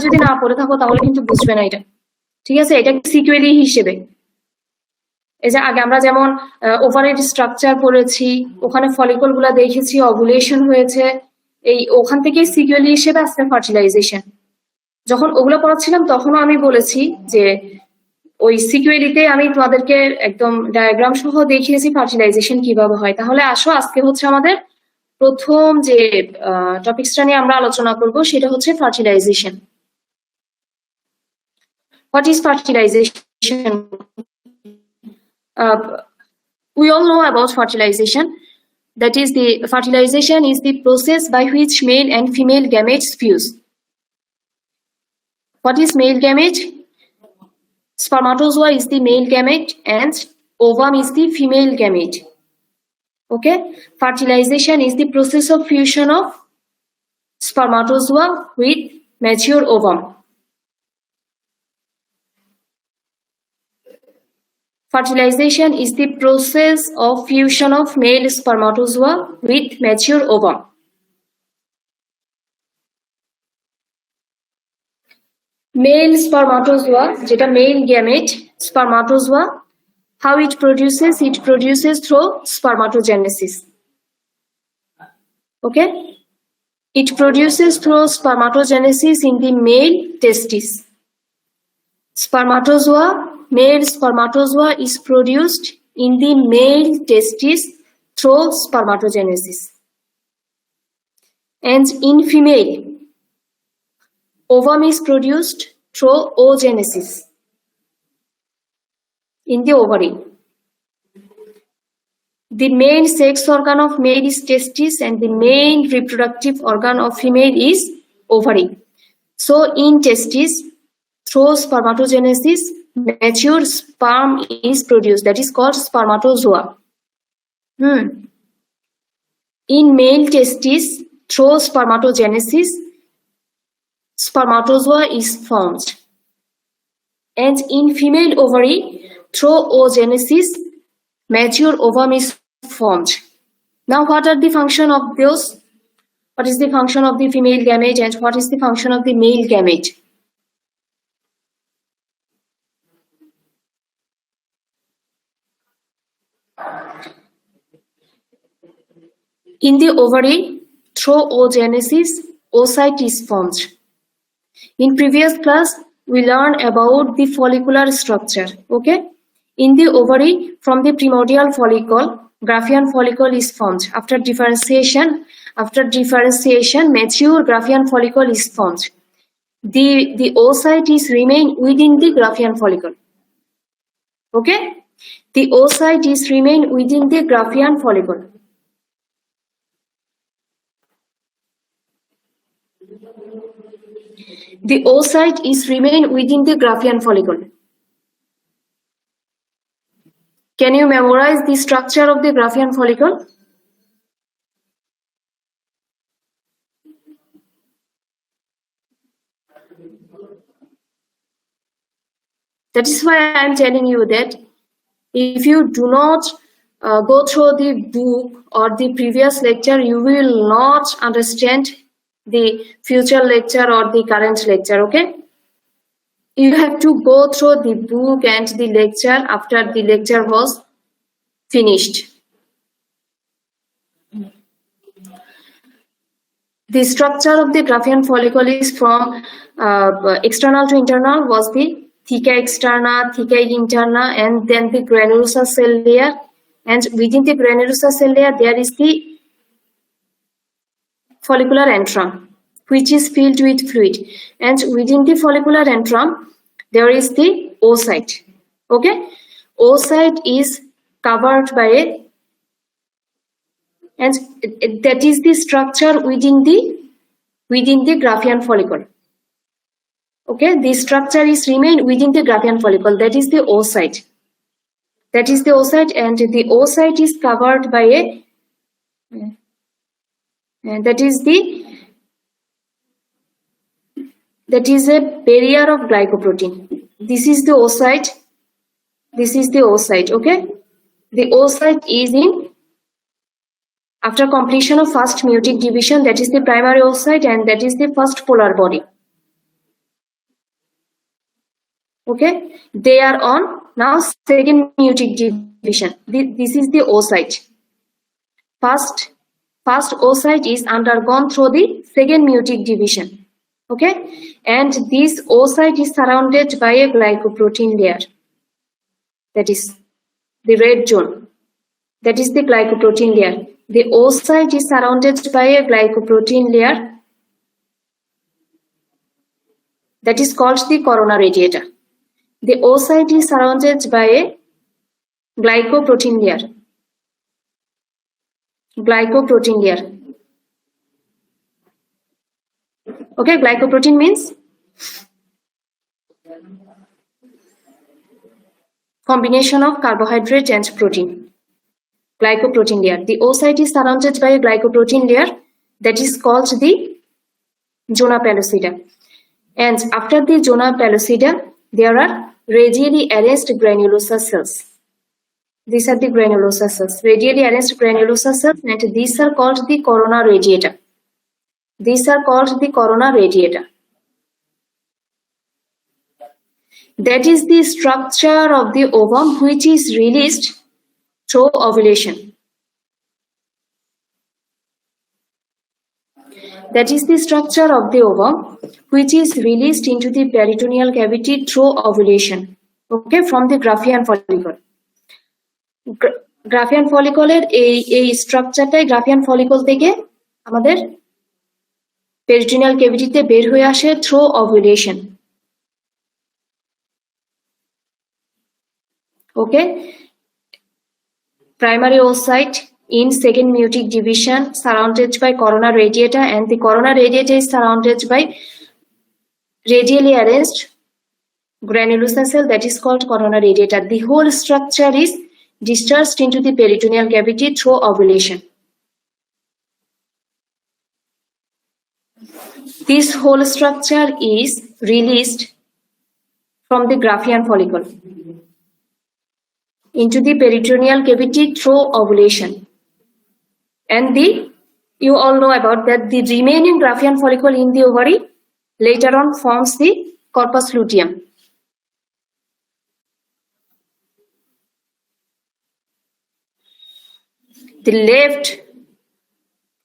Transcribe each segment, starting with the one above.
যদি না পড়ে থাকো তাহলে কিন্তু বুঝবে না এটা, ঠিক আছে? এটা সিকুয়েলি হিসেবে, এই যে আগে আমরা যেমন ওভারেড স্ট্রাকচার পড়েছি, ওখানে ফলিকল গুলা দেখেছি, ওভুলেশন হয়েছে, এই ওখান থেকে সিকুয়েলি হিসেবে আসছে ফার্টিলাইজেশন। যখন ওগুলো পড়াচ্ছিলাম তখনও আমি বলেছি যে ওই সিকুয়েলিতে আমি তোমাদেরকে একদম ডায়াগ্রাম সহ দেখিয়েছি ফার্টিলাইজেশন কিভাবে হয়। তাহলে আসো আজকে হচ্ছে আমাদের প্রথম যে টপিকসটা নিয়ে আমরা আলোচনা করব সেটা হচ্ছে fertilization. What is fertilization? We all know about fertilization. That is, the fertilization is the process by which male and female gametes fuse. What is male gamete? Spermatozoa is the male gamete and ovum is the female gamete. Okay, fertilization is the process of fusion of spermatozoa with mature ovum. Fertilization is the process of fusion of male spermatozoa with mature ovum. Male spermatozoa, যেটা male gamete, spermatozoa, how it produces? It produces through spermatogenesis. Okay, it produces through spermatogenesis in the male testis. Spermatozoa, male spermatozoa is produced in the male testis through spermatogenesis. And in female, ovum is produced through oogenesis in the ovary. The main sex organ of male is testis and the main reproductive organ of female is ovary. So in testis, through spermatogenesis, mature sperm is produced, that is called spermatozoa. In male testis, through spermatogenesis, spermatozoa is formed. And in female ovary, through oogenesis, mature ovum is formed. Now, what are the function of those? What is the function of the female gamete and what is the function of the male gamete? In the ovary, through oogenesis, oocyte is formed. In previous class, we learned about the follicular structure. Okay, in the ovary, from the primordial follicle, Graafian follicle is formed. After differentiation, mature Graafian follicle is formed. The oocyte is remain within the Graafian follicle. Okay, the oocyte is remain within the Graafian follicle. The oocyte is remain within the Graafian follicle. Can you memorize the structure of the Graafian follicle? That is why I am telling you that if you do not go through the book or the previous lecture, you will not understand the future lecture or the current lecture. Okay, you have to go through the book and the lecture after the lecture was finished. The structure of the Graafian follicle is from external to internal was the theca externa, theca interna, and then the granulosa cell layer. And within the granulosa cell layer, there is the follicular antrum, which is filled with fluid. And within the follicular antrum, there is the oocyte. Okay, oocyte is covered by a, and that is the structure within the Graafian follicle. Okay, the structure is remain within the Graafian follicle. That is the oocyte. That is the oocyte, and the oocyte is covered by a, and that is a barrier of glycoprotein. This is the oocyte. This is the oocyte. Okay, the oocyte is in, after completion of first meiotic division, that is the primary oocyte and that is the first polar body. Okay, they are on now second meiotic division. This is the oocyte. First oocyte is undergone through the second meiotic division. Okay, and this oocyte is surrounded by a glycoprotein layer. That is the red zone. That is the glycoprotein layer. The oocyte is surrounded by a glycoprotein layer that is called the corona radiata. The oocyte is surrounded by a glycoprotein layer. Glycoprotein layer. Okay, glycoprotein means combination of carbohydrate and protein. Glycoprotein layer. The oocyte is surrounded by a glycoprotein layer that is called the zona pellucida. And after the zona pellucida, there are radially arranged granulosa cells. These are the granulosa cells, radially arranged granulosa cells, and these are called the corona radiata. These are called the corona radiata. That is the structure of the ovum which is released through ovulation. That is the structure of the ovum which is released into the peritoneal cavity through ovulation. Okay, from the Graafian follicle. Graafian follicle এই স্ট্রাকচারটাই Graafian follicle থেকে আমাদের peritoneal ক্যাভিটিতে বের হয়ে আসে through ovulation. Okay, primary oocyte in second meiotic division surrounded by corona radiata, and the corona radiata is surrounded by radially arranged granulosa cell that is called corona radiata. The whole structure is discharged into the peritoneal cavity through ovulation. This whole structure is released from the Graafian follicle into the peritoneal cavity through ovulation. And you all know about that the remaining Graafian follicle in the ovary later on forms the corpus luteum. The left,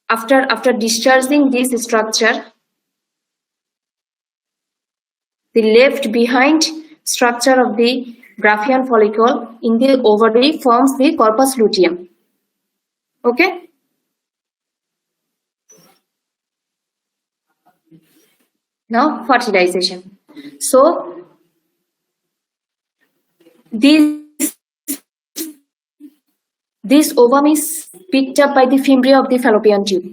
after discharging this structure, the left behind structure of the Graafian follicle in the ovary forms the corpus luteum. Okay. Now fertilization. So this ovum is picked up by the fimbria of the fallopian tube.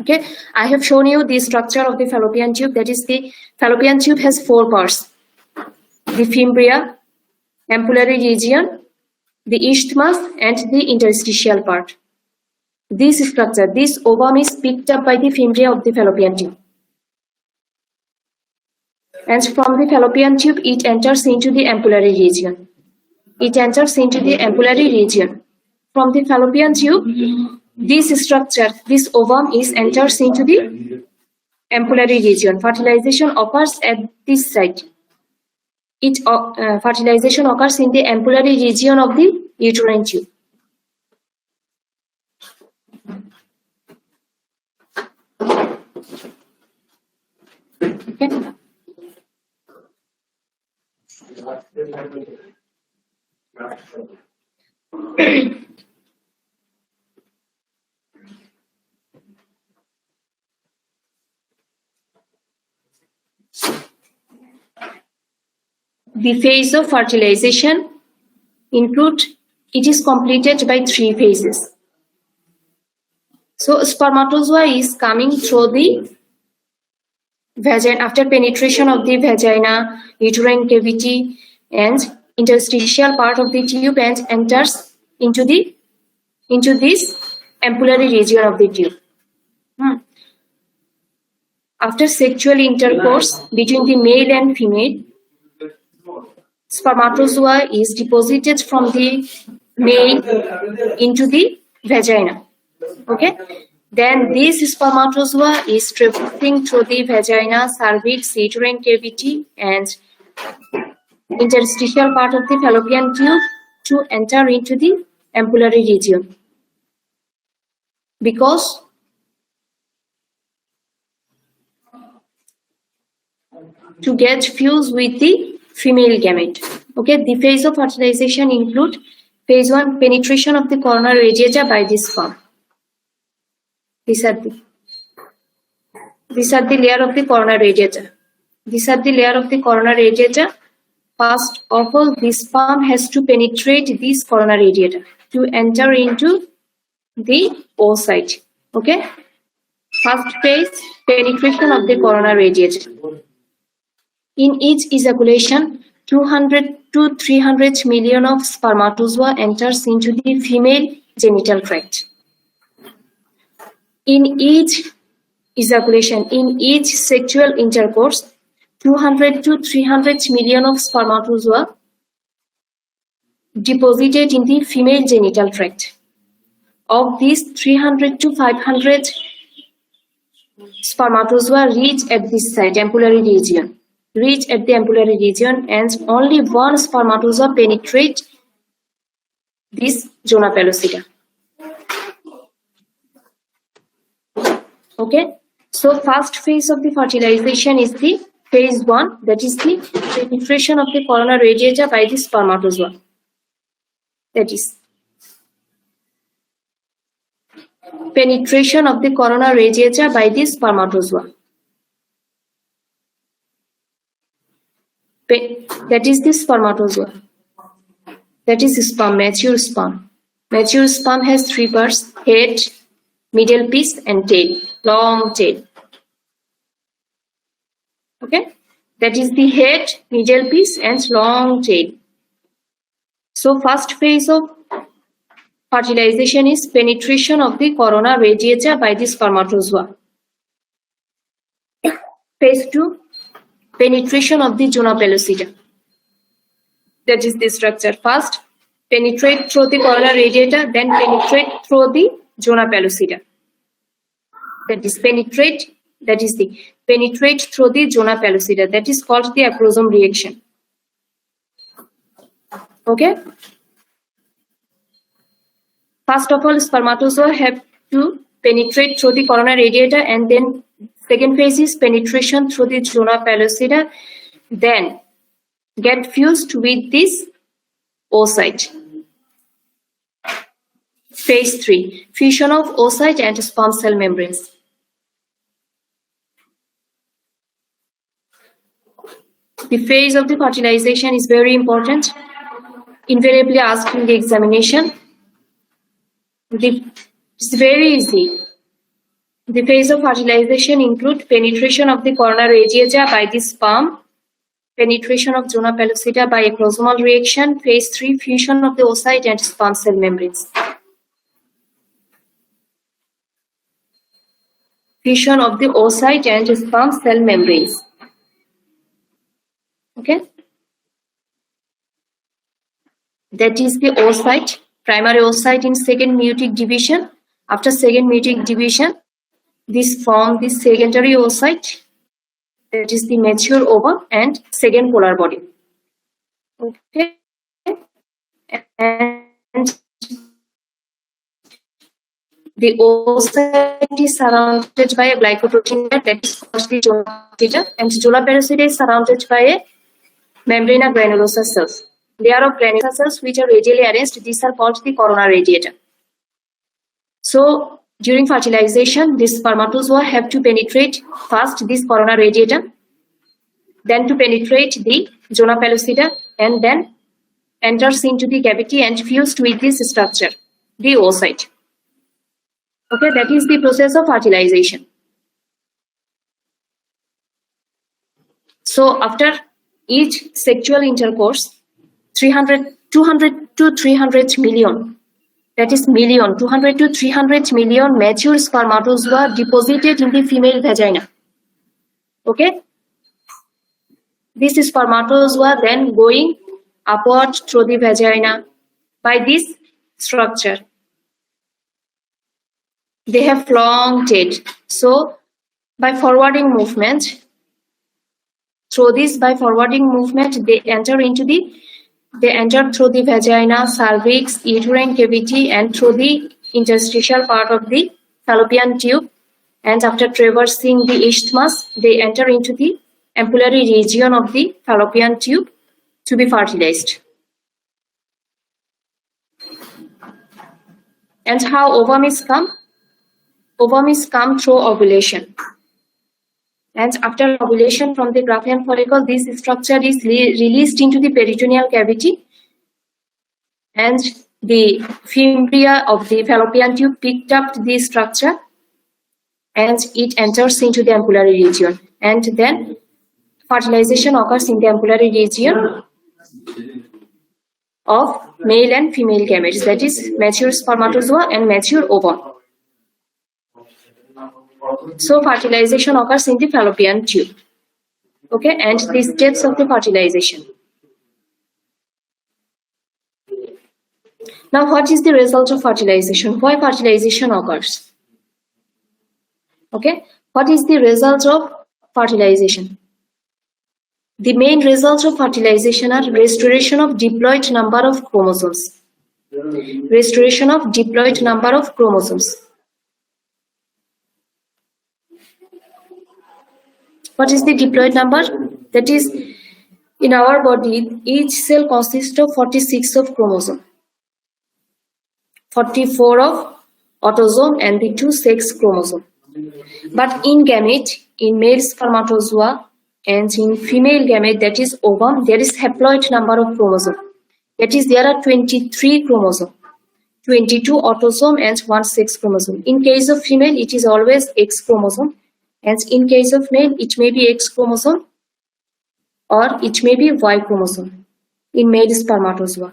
Okay, I have shown you the structure of the fallopian tube. That is, the fallopian tube has 4 parts: the fimbria, ampullary region, the isthmus, and the interstitial part. This structure, this ovum is picked up by the fimbria of the fallopian tube. And from the fallopian tube, it enters into the ampullary region. It enters into the ampullary region. From the fallopian tube, this structure, this ovum enters into the ampullary region. Fertilization occurs at this site. Fertilization occurs in the ampullary region of the uterine tube. Okay. The phase of fertilization it is completed by 3 phases. So spermatozoa is coming through the vagina after penetration of the vagina, uterine cavity, and interstitial part of the tube, and enters into this ampullary region of the tube. After sexual intercourse between the male and female, spermatozoa is deposited from the male into the vagina. Okay, then this spermatozoa is traversing through the vagina, cervix, uterine cavity, and interstitial part of the fallopian tube to enter into the ampullary region. Because to get fused with the female gamete. Okay, the phase of fertilization include phase 1, penetration of the coronal radiata by the sperm. These are the layer of the coronal radiata. These are the layer of the coronal radiata. First of all, the sperm has to penetrate this coronal radiata to enter into the oocyte. Okay. First phase, penetration of the coronal radiata. In each ejaculation, 200 to 300 million of spermatozoa enters into the female genital tract. In each ejaculation, in each sexual intercourse, 200 to 300 million of spermatozoa deposited in the female genital tract. Of these, 300 to 500 spermatozoa reach at this site, ampullary region. Reach at the ampullary region, and only one spermatozoa penetrate this zona pellucida. Okay, so first phase of the fertilization is the phase 1, that is the penetration of the coronal radiata by the spermatozoa. That is penetration of the coronal radiata by the spermatozoa. That is the spermatozoa. That is sperm, mature sperm. Mature sperm has 3 parts: head, middle piece, and tail, long tail. Okay, that is the head, middle piece, and long tail. So first phase of fertilization is penetration of the coronal radiata by the spermatozoa. Phase 2, penetration of the zona pellucida. That is the structure. First, penetrate through the coronal radiata, then penetrate through the zona pellucida. That is penetrate through the zona pellucida. That is called the acrosome reaction. Okay. First of all, spermatozoa have to penetrate through the coronal radiata, and then second phase is penetration through the zona pellucida, then get fused with this oocyte. Phase 3, fusion of oocyte and sperm cell membranes. The phase of the fertilization is very important, invariably asked in the examination. It's very easy. The phase of fertilization include penetration of the coronal radiata by the sperm, penetration of zona pellucida by acrosomal reaction. Phase 3, fusion of the oocyte and sperm cell membranes. Fusion of the oocyte and sperm cell membranes. Okay. That is the oocyte, primary oocyte in second meiotic division. After second meiotic division, this form the secondary oocyte, that is the mature ova and second polar body. Okay, and the oocyte is surrounded by a glycoprotein that is called the zona pellucida, and zona pellucida is surrounded by a membrana granulosa cells. Layer of granulosa cells which are radially arranged. These are called the coronal radiata. So during fertilization, these spermatozoa have to penetrate first this coronal radiata, then to penetrate the zona pellucida, and then enters into the cavity and fused with this structure, the oocyte. Okay, that is the process of fertilization. So after each sexual intercourse, 200 to 300 million, that is 200 to 300 million mature spermatozoa deposited in the female vagina. Okay, this spermatozoa then going upward through the vagina by this structure. They have long tail, so by forwarding movement through this, by forwarding movement, they enter through the vagina, cervix, uterine cavity, and through the interstitial part of the fallopian tube. And after traversing the isthmus, they enter into the ampullary region of the fallopian tube to be fertilized. And how ovum is come? Ovum is come through ovulation. And after ovulation from the Graafian follicle, this structure is released into the peritoneal cavity, and the fimbria of the fallopian tube picked up the structure, and it enters into the ampullary region. And then fertilization occurs in the ampullary region of male and female gametes, that is mature spermatozoa and mature ovum. So fertilization occurs in the fallopian tube. Okay, and the steps of the fertilization. Now, what is the result of fertilization? Why fertilization occurs? Okay, what is the result of fertilization? The main results of fertilization are restoration of diploid number of chromosomes. Restoration of diploid number of chromosomes. What is the diploid number? That is, in our body, each cell consists of 46 of chromosome, 44 of autosome, and the 2 sex chromosome. But in gamete, in male spermatozoa and in female gamete, that is ovum, there is haploid number of chromosome. That is, there are 23 chromosome, 22 autosome and 1 sex chromosome. In case of female, it is always X chromosome. And in case of male, it may be X chromosome or it may be Y chromosome in male spermatozoa.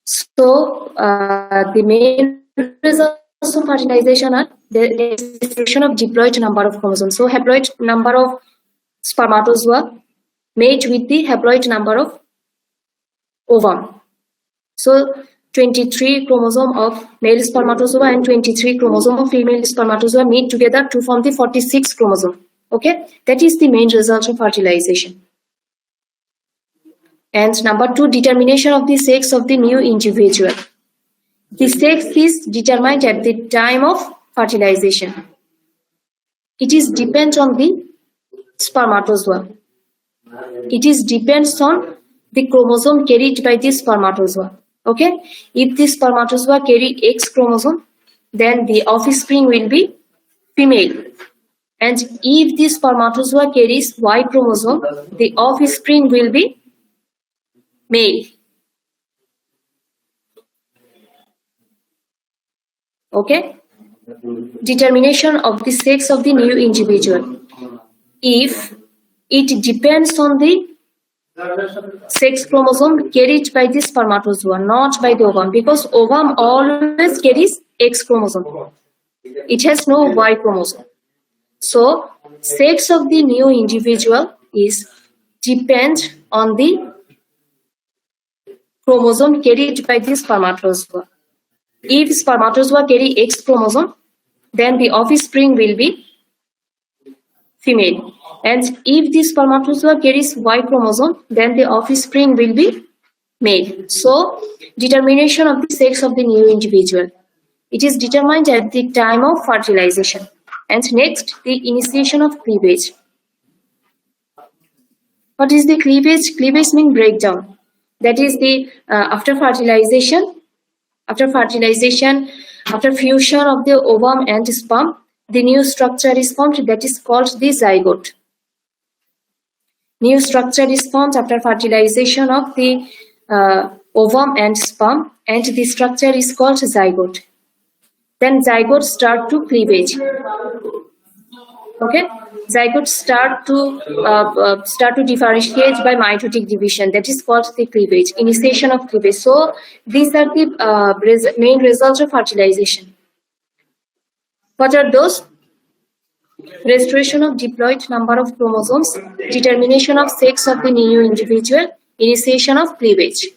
So, the main results of fertilization are the restoration of diploid number of chromosomes. So, haploid number of spermatozoa mate with the haploid number of ovum. So, 23 chromosome of male spermatozoa and 23 chromosome of female spermatozoa meet together to form the 46 chromosome. Okay, that is the main result of fertilization. And number 2, determination of the sex of the new individual. The sex is determined at the time of fertilization. It is depends on the spermatozoa. It is depends on the chromosome carried by the spermatozoa. Okay, if the spermatozoa carry X chromosome, then the offspring will be female. And if the spermatozoa carries Y chromosome, the offspring will be male. Okay, determination of the sex of the new individual. If it depends on the sex chromosome carried by the spermatozoa, not by the ovum, because ovum always carries X chromosome. It has no Y chromosome. So, sex of the new individual is depend on the chromosome carried by the spermatozoa. If spermatozoa carry X chromosome, then the offspring will be female. And if the spermatozoa carries Y chromosome, then the offspring will be male. So, determination of the sex of the new individual. It is determined at the time of fertilization. And next, the initiation of cleavage. What is the cleavage? Cleavage means breakdown. That is the after fertilization, after fusion of the ovum and sperm, the new structure is formed, that is called the zygote. New structure is formed after fertilization of the ovum and sperm, and the structure is called zygote. Then zygote start to cleavage. Okay, zygote start to differentiate by mitotic division. That is called the cleavage, initiation of cleavage. So these are the main results of fertilization. What are those? Restoration of diploid number of chromosomes, determination of sex of the new individual, initiation of cleavage.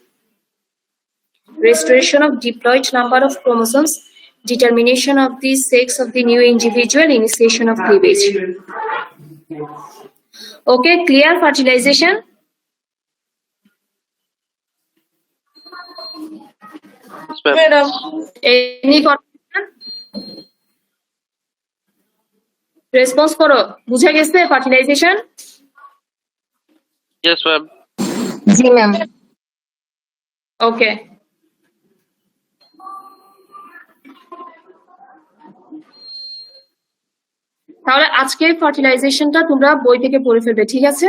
Restoration of diploid number of chromosomes, determination of the sex of the new individual, initiation of cleavage. Okay, clear fertilization? Madam. Any confusion? Response করো, বুঝে গেছে fertilisation? Yes, ma'am. জি ma'am. ওকে, তাহলে আজকে ফার্টিলাইজেশনটা তোমরা বই থেকে পড়ে ফেলবে, ঠিক আছে?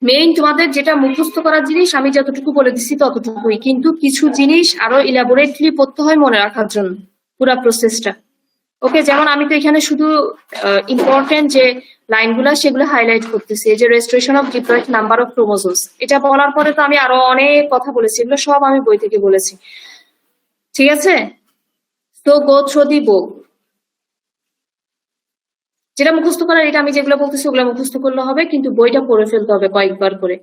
মেইন তোমাদের যেটা মুখস্থ করার জিনিস আমি যতটুকু বলে দিচ্ছি ততটুকুই, কিন্তু কিছু জিনিস আরো ইলাবোরেটলি পড়তে হয় মনে রাখার জন্য পুরো প্রসেসটা। ওকে, যেমন আমি তো এখানে শুধু ইম্পর্টেন্ট যে লাইনগুলো সেগুলো হাইলাইট করতেছি, এই যে restriction of diploid number of chromosomes, এটা বলার পরে তো আমি আরো অনেক কথা বলেছি, এগুলো সব আমি বই থেকে বলেছি, ঠিক আছে? তো গো থ্রু দি বুক, যেটা মুখস্থ করার এটা আমি যেগুলো বলতেছি ওগুলো মুখস্থ করলে হবে, কিন্তু বইটা পড়ে ফেলতে হবে কয়েকবার করে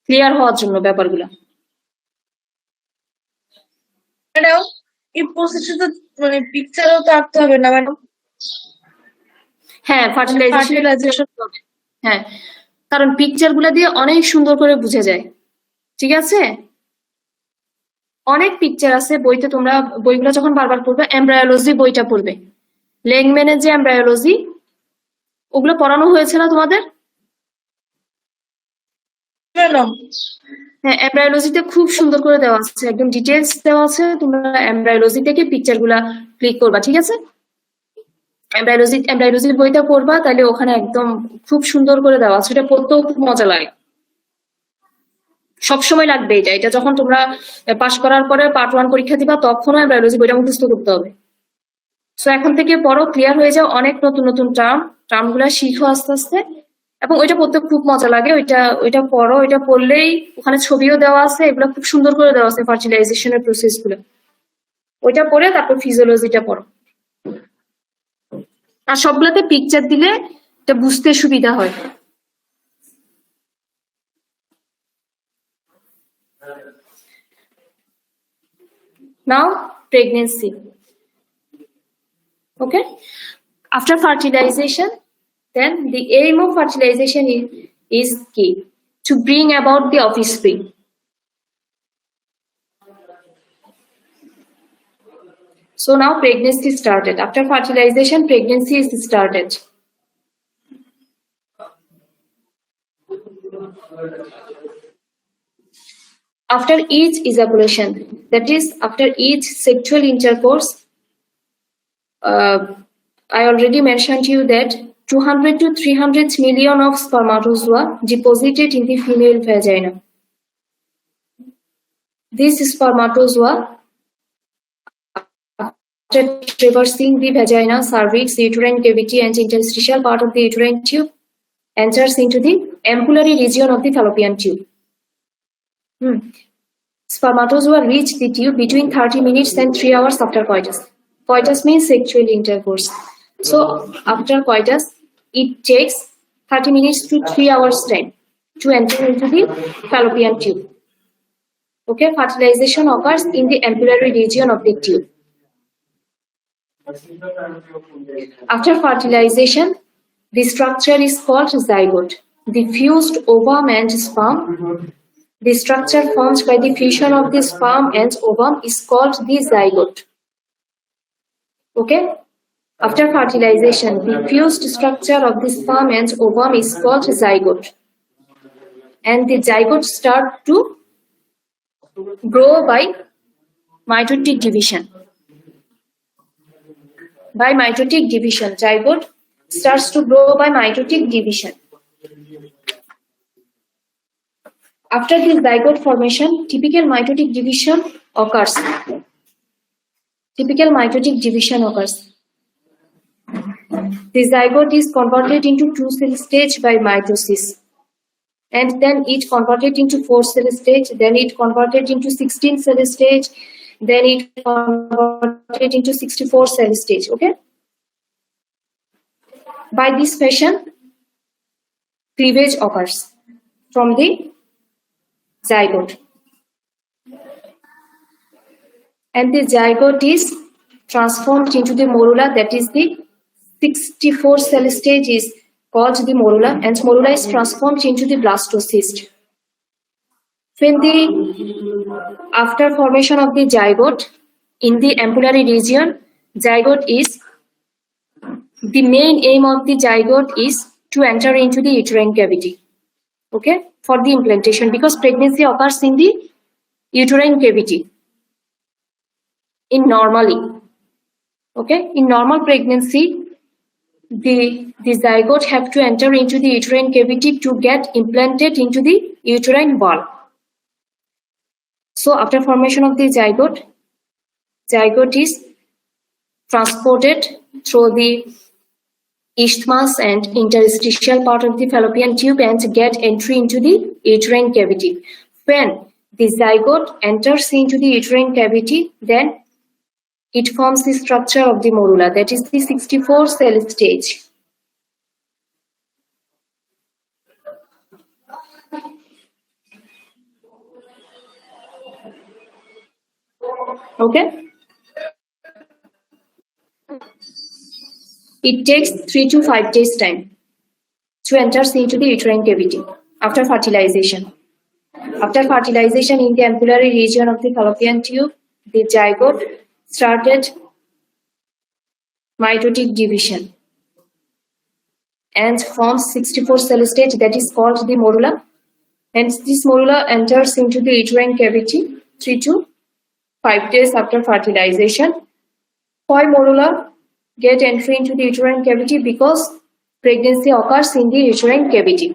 ক্লিয়ার হওয়ার জন্য ব্যাপারগুলো। ম্যাডাম এই প্রসেসে তো মানে পিকচারও তো আঁকতে হবে না ম্যাডাম? হ্যাঁ, ফার্টিলাইজেশন, হ্যাঁ, কারণ পিকচার গুলা দিয়ে অনেক সুন্দর করে বুঝে যায়, ঠিক আছে? অনেক পিকচার আছে বইতে, তোমরা বইগুলো যখন বারবার পড়বে, এমব্রায়োলজি বইটা পড়বে, লেংম্যানের যে এমব্রায়োলজি, ওগুলো পড়ানো হয়েছে না তোমাদের? ম্যাডাম হ্যাঁ, এমব্রায়োলজিতে খুব সুন্দর করে দেওয়া আছে, একদম ডিটেলস দেওয়া আছে, তোমরা এমব্রায়োলজি থেকে পিকচার গুলা ক্লিক করবা, ঠিক আছে? এমব্রায়োলজির বইটা পড়বা, তাহলে ওখানে একদম খুব সুন্দর করে দেওয়া আছে, এটা পড়তেও খুব মজা লাগে, সবসময় লাগবে এটা। এটা যখন তোমরা পাশ করার পরে পার্ট 1 পরীক্ষা দিবা তখনও বায়োলজি বইটা মুখস্থ করতে হবে। সো এখন থেকে পড়ো, ক্লিয়ার হয়ে যাও, অনেক নতুন নতুন টার্ম গুলা শিখো আস্তে আস্তে, এবং ওইটা পড়তে খুব মজা লাগে। ওইটা পড়ো, ওইটা পড়লেই ওখানে ছবিও দেওয়া আছে, এগুলো খুব সুন্দর করে দেওয়া আছে ফার্টিলাইজেশনের প্রসেস গুলো, ওইটা পড়ে তারপর ফিজিওলজিটা পড়ো। আর সবগুলোতে পিকচার দিলে এটা বুঝতে সুবিধা হয়। Now, pregnancy. Okay. After fertilization, then the aim of fertilization is key to bring about the offspring. So now pregnancy started. After fertilization, pregnancy is started. After each ejaculation, that is, after each sexual intercourse, I already mentioned to you that 200 to 300 million of spermatozoa deposited in the female vagina. These spermatozoa, after traversing the vagina, cervix, uterine cavity, and interstitial part of the uterine tube, enters into the ampullary region of the fallopian tube. Spermatozoa reach the tube between 30 minutes and 3 hours after coitus. Coitus means sexual intercourse. So after coitus, it takes 30 minutes to 3 hours time to enter into the fallopian tube. Okay, fertilization occurs in the ampullary region of the tube. After fertilization, the structure is called zygote. The fused ovum and sperm. The structure formed by the fusion of the sperm and ovum is called the zygote. Okay? After fertilization, the fused structure of the sperm and ovum is called zygote. And the zygote start to grow by mitotic division. By mitotic division, zygote starts to grow by mitotic division. After this zygote formation, typical mitotic division occurs. Typical mitotic division occurs. The zygote is converted into 2-cell stage by mitosis. And then it converted into 4-cell stage, then it converted into 16-cell stage, then it converted into 64-cell stage, okay? By this fashion, cleavage occurs from the zygote. And the zygote is transformed into the morula, that is the 64-cell stage is called the morula, and morula is transformed into the blastocyst. When after formation of the zygote in the ampullary region, zygote is the main aim of the zygote is to enter into the uterine cavity. Okay, for the implantation, because pregnancy occurs in the uterine cavity in normally. Okay, in normal pregnancy, the zygote have to enter into the uterine cavity to get implanted into the uterine wall. So after formation of the zygote is transported through the isthmus and interstitial part of the fallopian tube and get entry into the uterine cavity. When the zygote enters into the uterine cavity, then it forms the structure of the morula, that is the 64 cell stage. Okay. It takes 3 to 5 days time to enter into the uterine cavity after fertilization. After fertilization in the ampullary region of the fallopian tube, the zygote started mitotic division and forms 64 cell stage, that is called the morula. And this morula enters into the uterine cavity 3 to 5 days after fertilization. Why morula get entry into the uterine cavity? Because pregnancy occurs in the uterine cavity.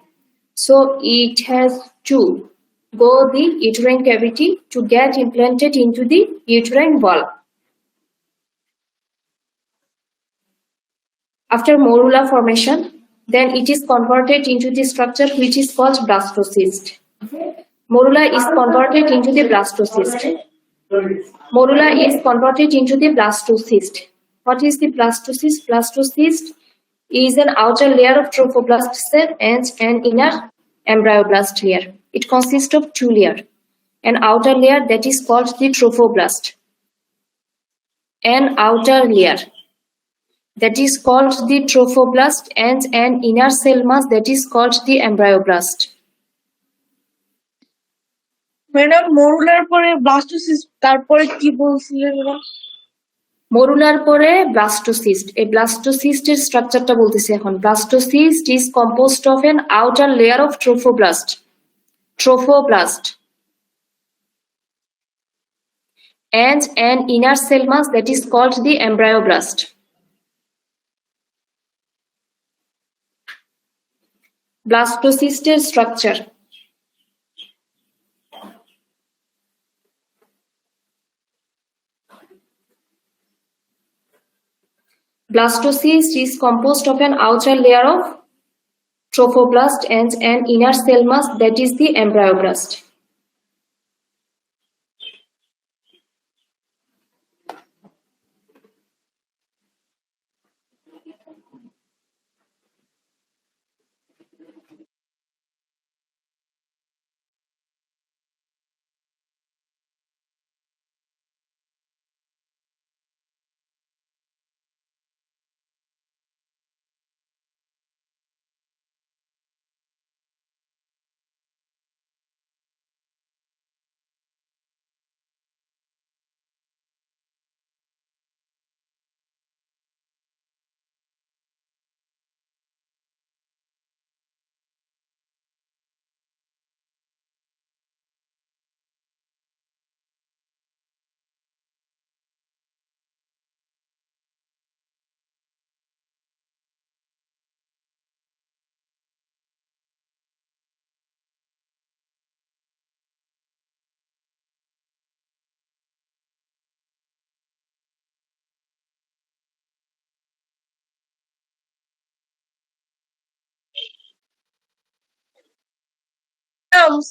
So it has to go the uterine cavity to get implanted into the uterine wall. After morula formation, then it is converted into the structure which is called blastocyst. Morula is converted into the blastocyst. Morula is converted into the blastocyst. What is the blastocyst? Blastocyst is an outer layer of trophoblast cell and an inner embryoblast layer. It consists of 2 layers. An outer layer that is called the trophoblast. An outer layer that is called the trophoblast and an inner cell mass that is called the embryoblast. Madam মরুলার পরে blastocyst, তারপরে কি বলছিলেন madam? মরুলার পরে blastocyst. এই ব্লাস্টোসিস্টের স্ট্রাকচারটা বলতেছি এখন। Blastocyst is composed of N outer layer of trophoblast and an inner cell mass that is called the embryoblast. ব্লাস্টোসিস্টের structure. Blastocyst is composed of an outer layer of trophoblast and an inner cell mass that is the embryoblast.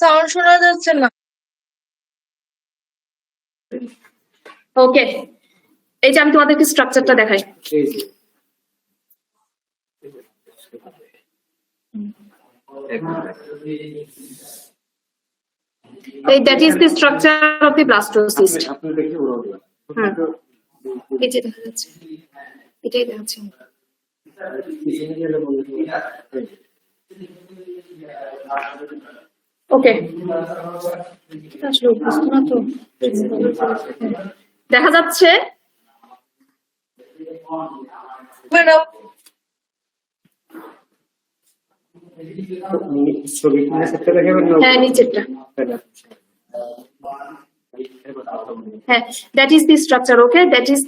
Sound শোনা যাচ্ছে না। ওকে, এই যে আমি তোমাদেরকে স্ট্রাকচারটা দেখাই। That is the structure of the blastocyst. এই যে দেখা যাচ্ছে, এটাই দেখাচ্ছে। ওকে, আসলে বুঝতো না তো। দেখা যাচ্ছে ম্যাডাম হ্যাঁ নিচেরটা, হ্যাঁ that is the structure. Okay, that is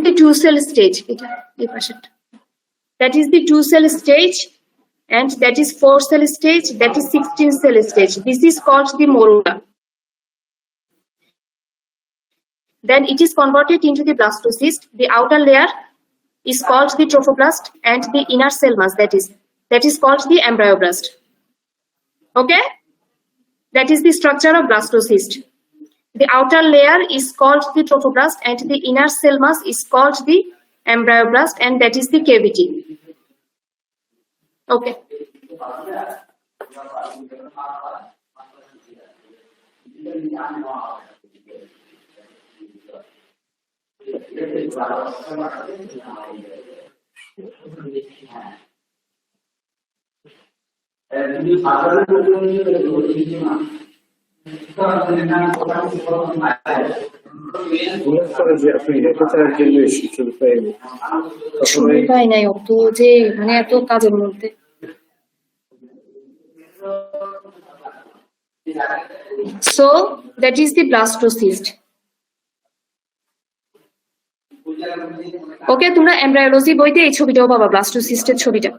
the two cell stage. এটা এই পাশেরটা, that is the 2 cell stage, and that is 4 cell stage, that is 16 cell stage. This is called the morula. Then it is converted into the blastocyst. The outer layer is called the trophoblast, and the inner cell mass that is called the embryoblast. Okay, that is the structure of blastocyst. The outer layer is called the trophoblast, and the inner cell mass is called the embryoblast, and that is the cavity. Okay. শুরুটাই নাই অত যে মানে এত কাজের মধ্যে। So that is the blastocyst. ওকে, তোমরা embryology বইতে এই ছবিটাও পাবা, ব্লাস্টোসিস্টের ছবিটা।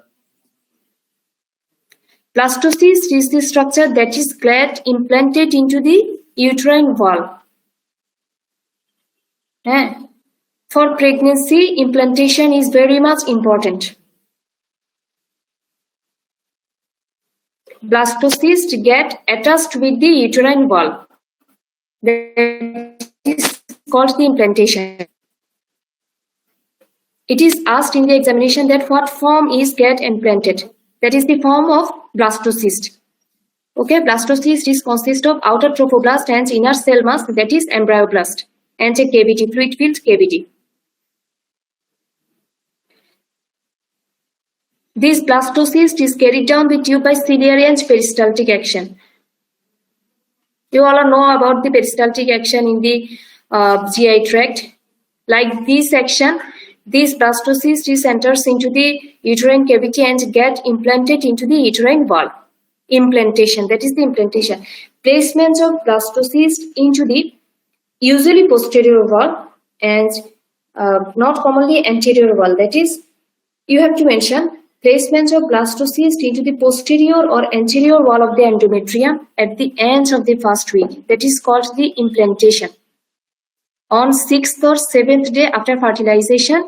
Blastocyst is the structure that is implanted into the uterine wall. For pregnancy, implantation is very much important. Blastocysts get attached with the uterine wall. That is called the implantation. It is asked in the examination that what form is get implanted. That is the form of blastocyst. Okay, blastocyst is consist of outer trophoblast and inner cell mass, that is embryoblast, and a cavity, fluid-filled cavity. This blastocyst is carried down the tube by ciliary and peristaltic action. You all know about the peristaltic action in the GI tract. Like this action, this blastocyst enters into the uterine cavity and get implanted into the uterine wall. Implantation, that is the implantation. Placement of blastocyst into the usually posterior wall and not commonly anterior wall. That is, you have to mention placement of blastocyst into the posterior or anterior wall of the endometrium at the end of the first week. That is called the implantation. On 6th or 7th day after fertilization,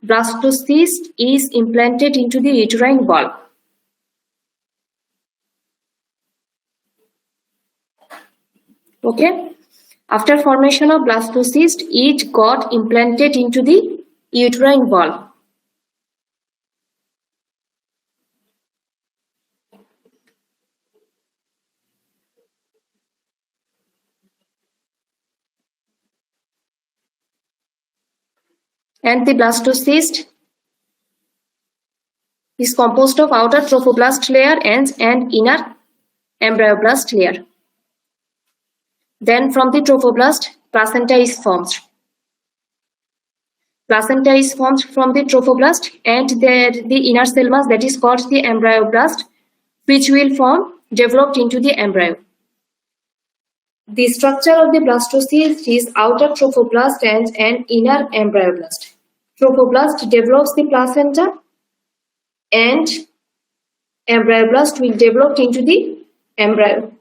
blastocyst is implanted into the uterine wall. Okay. After formation of blastocyst, it got implanted into the uterine wall. And the blastocyst is composed of outer trophoblast layer and inner embryoblast layer. Then from the trophoblast, placenta is formed. Placenta is formed from the trophoblast and the inner cell mass, that is called the embryoblast, which will form developed into the embryo. The structure of the blastocyst is outer trophoblast and an inner embryoblast. Trophoblast develops the placenta and embryoblast will develop into the embryo.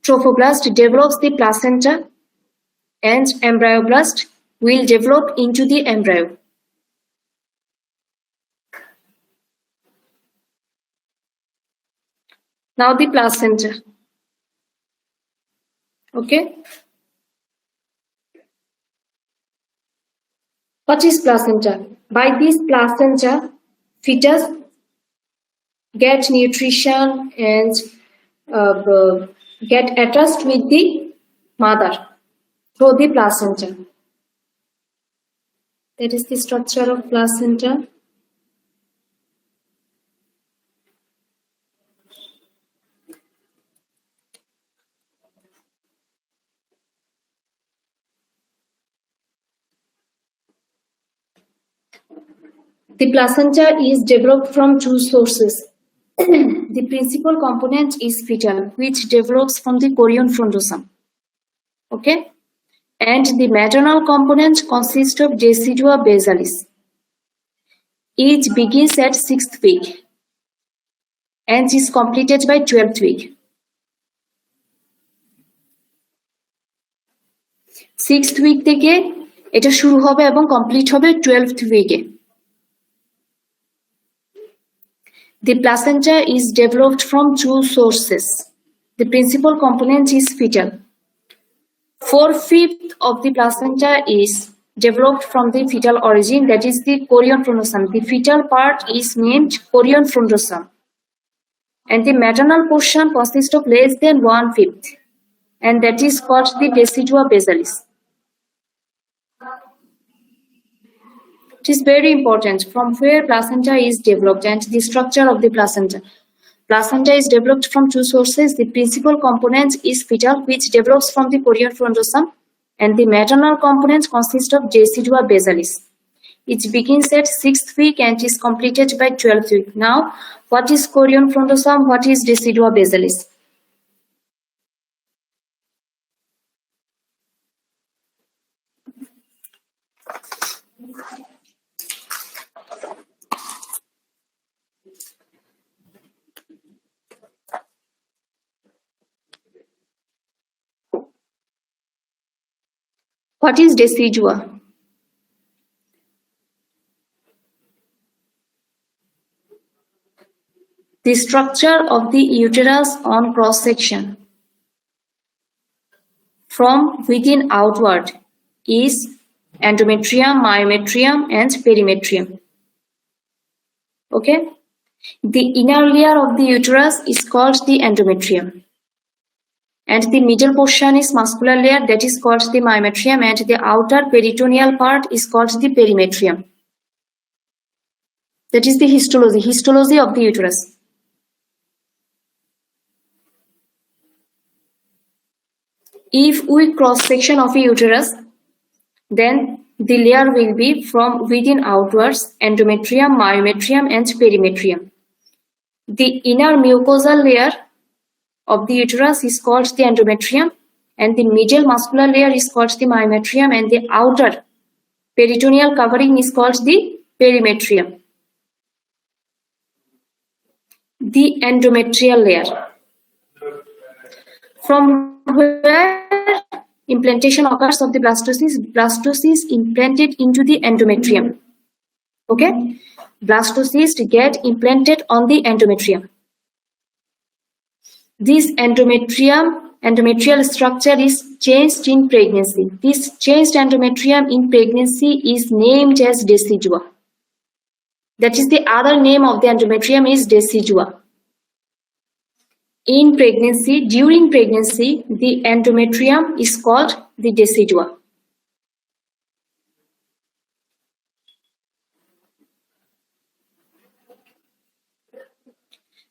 Trophoblast develops the placenta and embryoblast will develop into the embryo. Now the placenta. Okay. What is placenta? By this placenta, fetus get nutrition and get attached with the mother. through the placenta. That is the structure of placenta. The placenta is developed from two sources. The principal component is fetal, which develops from the chorion frondosome. Okay? And the maternal component consists of decidua basalis. Each begins at 6th week and is completed by 12th week. 6th week থেকে এটা শুরু হবে এবং complete হবে 12th week-এ। The placenta is developed from two sources. The principal component is fetal. 4/5 of the placenta is developed from the fetal origin, that is the chorion frondosome. The fetal part is named chorion frondosome. And the maternal portion consists of less than 1/5, and that is called the decidua basalis. It is very important from where placenta is developed and the structure of the placenta. Placenta is developed from two sources. The principal component is fetal, which develops from the chorion frondosome, and the maternal component consists of decidua basalis. It begins at 6th week and is completed by 12th week. Now, what is chorion frondosome? What is decidua basalis? What is decidua? The structure of the uterus on cross-section from within outward is endometrium, myometrium, and perimetrium. Okay? The inner layer of the uterus is called the endometrium. And the middle portion is muscular layer, that is called the myometrium, and the outer peritoneal part is called the perimetrium. That is the histology of the uterus. If we cross section of a uterus, then the layer will be from within outwards: endometrium, myometrium, and perimetrium. The inner mucosal layer of the uterus is called the endometrium, and the middle muscular layer is called the myometrium, and the outer peritoneal covering is called the perimetrium. The endometrial layer, from where implantation occurs of the blastocyst implanted into the endometrium. Okay, blastocyst get implanted on the endometrium. This endometrial structure is changed in pregnancy. This changed endometrium in pregnancy is named as decidua. That is, the other name of the endometrium is decidua. In pregnancy, during pregnancy, the endometrium is called the decidua.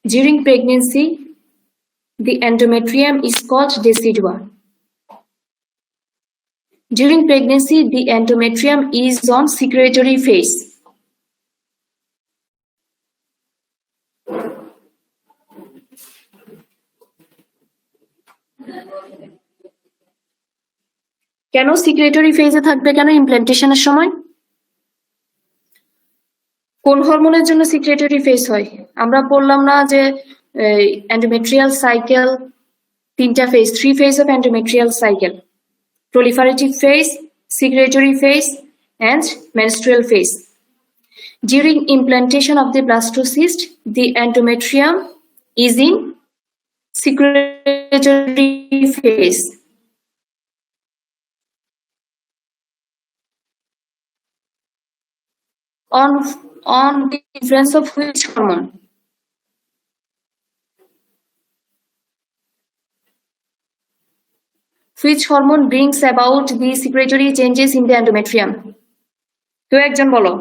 During pregnancy, the endometrium is called decidua. During pregnancy, the endometrium is on secretory phase. কেন secretory ফেজে থাকবে? কেন ইমপ্ল্যান্টেশনের সময়? কোন হরমোনের জন্য secretory phase হয়? আমরা বললাম না যে এন্ডোমেট্রিয়াল সাইকেল তিনটা phase, 3 phase of endometrial cycle: proliferative phase, secretory phase, and menstrual phase. During implantation of the blastocyst, the endometrium is in secretory phase. On the influence of which hormone? Which hormone brings about the secretory changes in the endometrium? তো একজন বলো,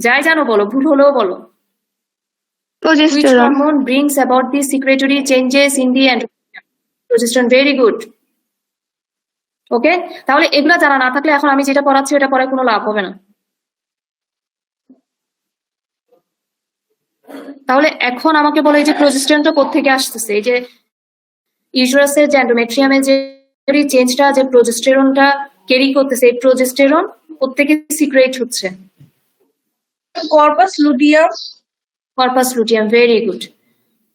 যাই জানো বলো, ভুল হলেও বলো। Which Progesterone. hormone brings about the secretory changes in the endometrium? Progesterone. Very good. ওকে, তাহলে এগুলা জানা না থাকলে এখন আমি যেটা পড়াচ্ছি ওটা পড়ায় কোনো লাভ হবে না। তাহলে এখন আমাকে বলো এই যে প্রজেস্টেরনটা কোত্থেকে আসতেছে, এই যে ইউটেরাসের যে এন্ডোমেট্রিয়ামে যে চেঞ্জটা যে প্রজেস্টেরনটা ক্যারি করতেছে, এই প্রজেস্টেরন কোত্থেকে সিক্রেট হচ্ছে? Corpus luteum. Corpus luteum. Very good.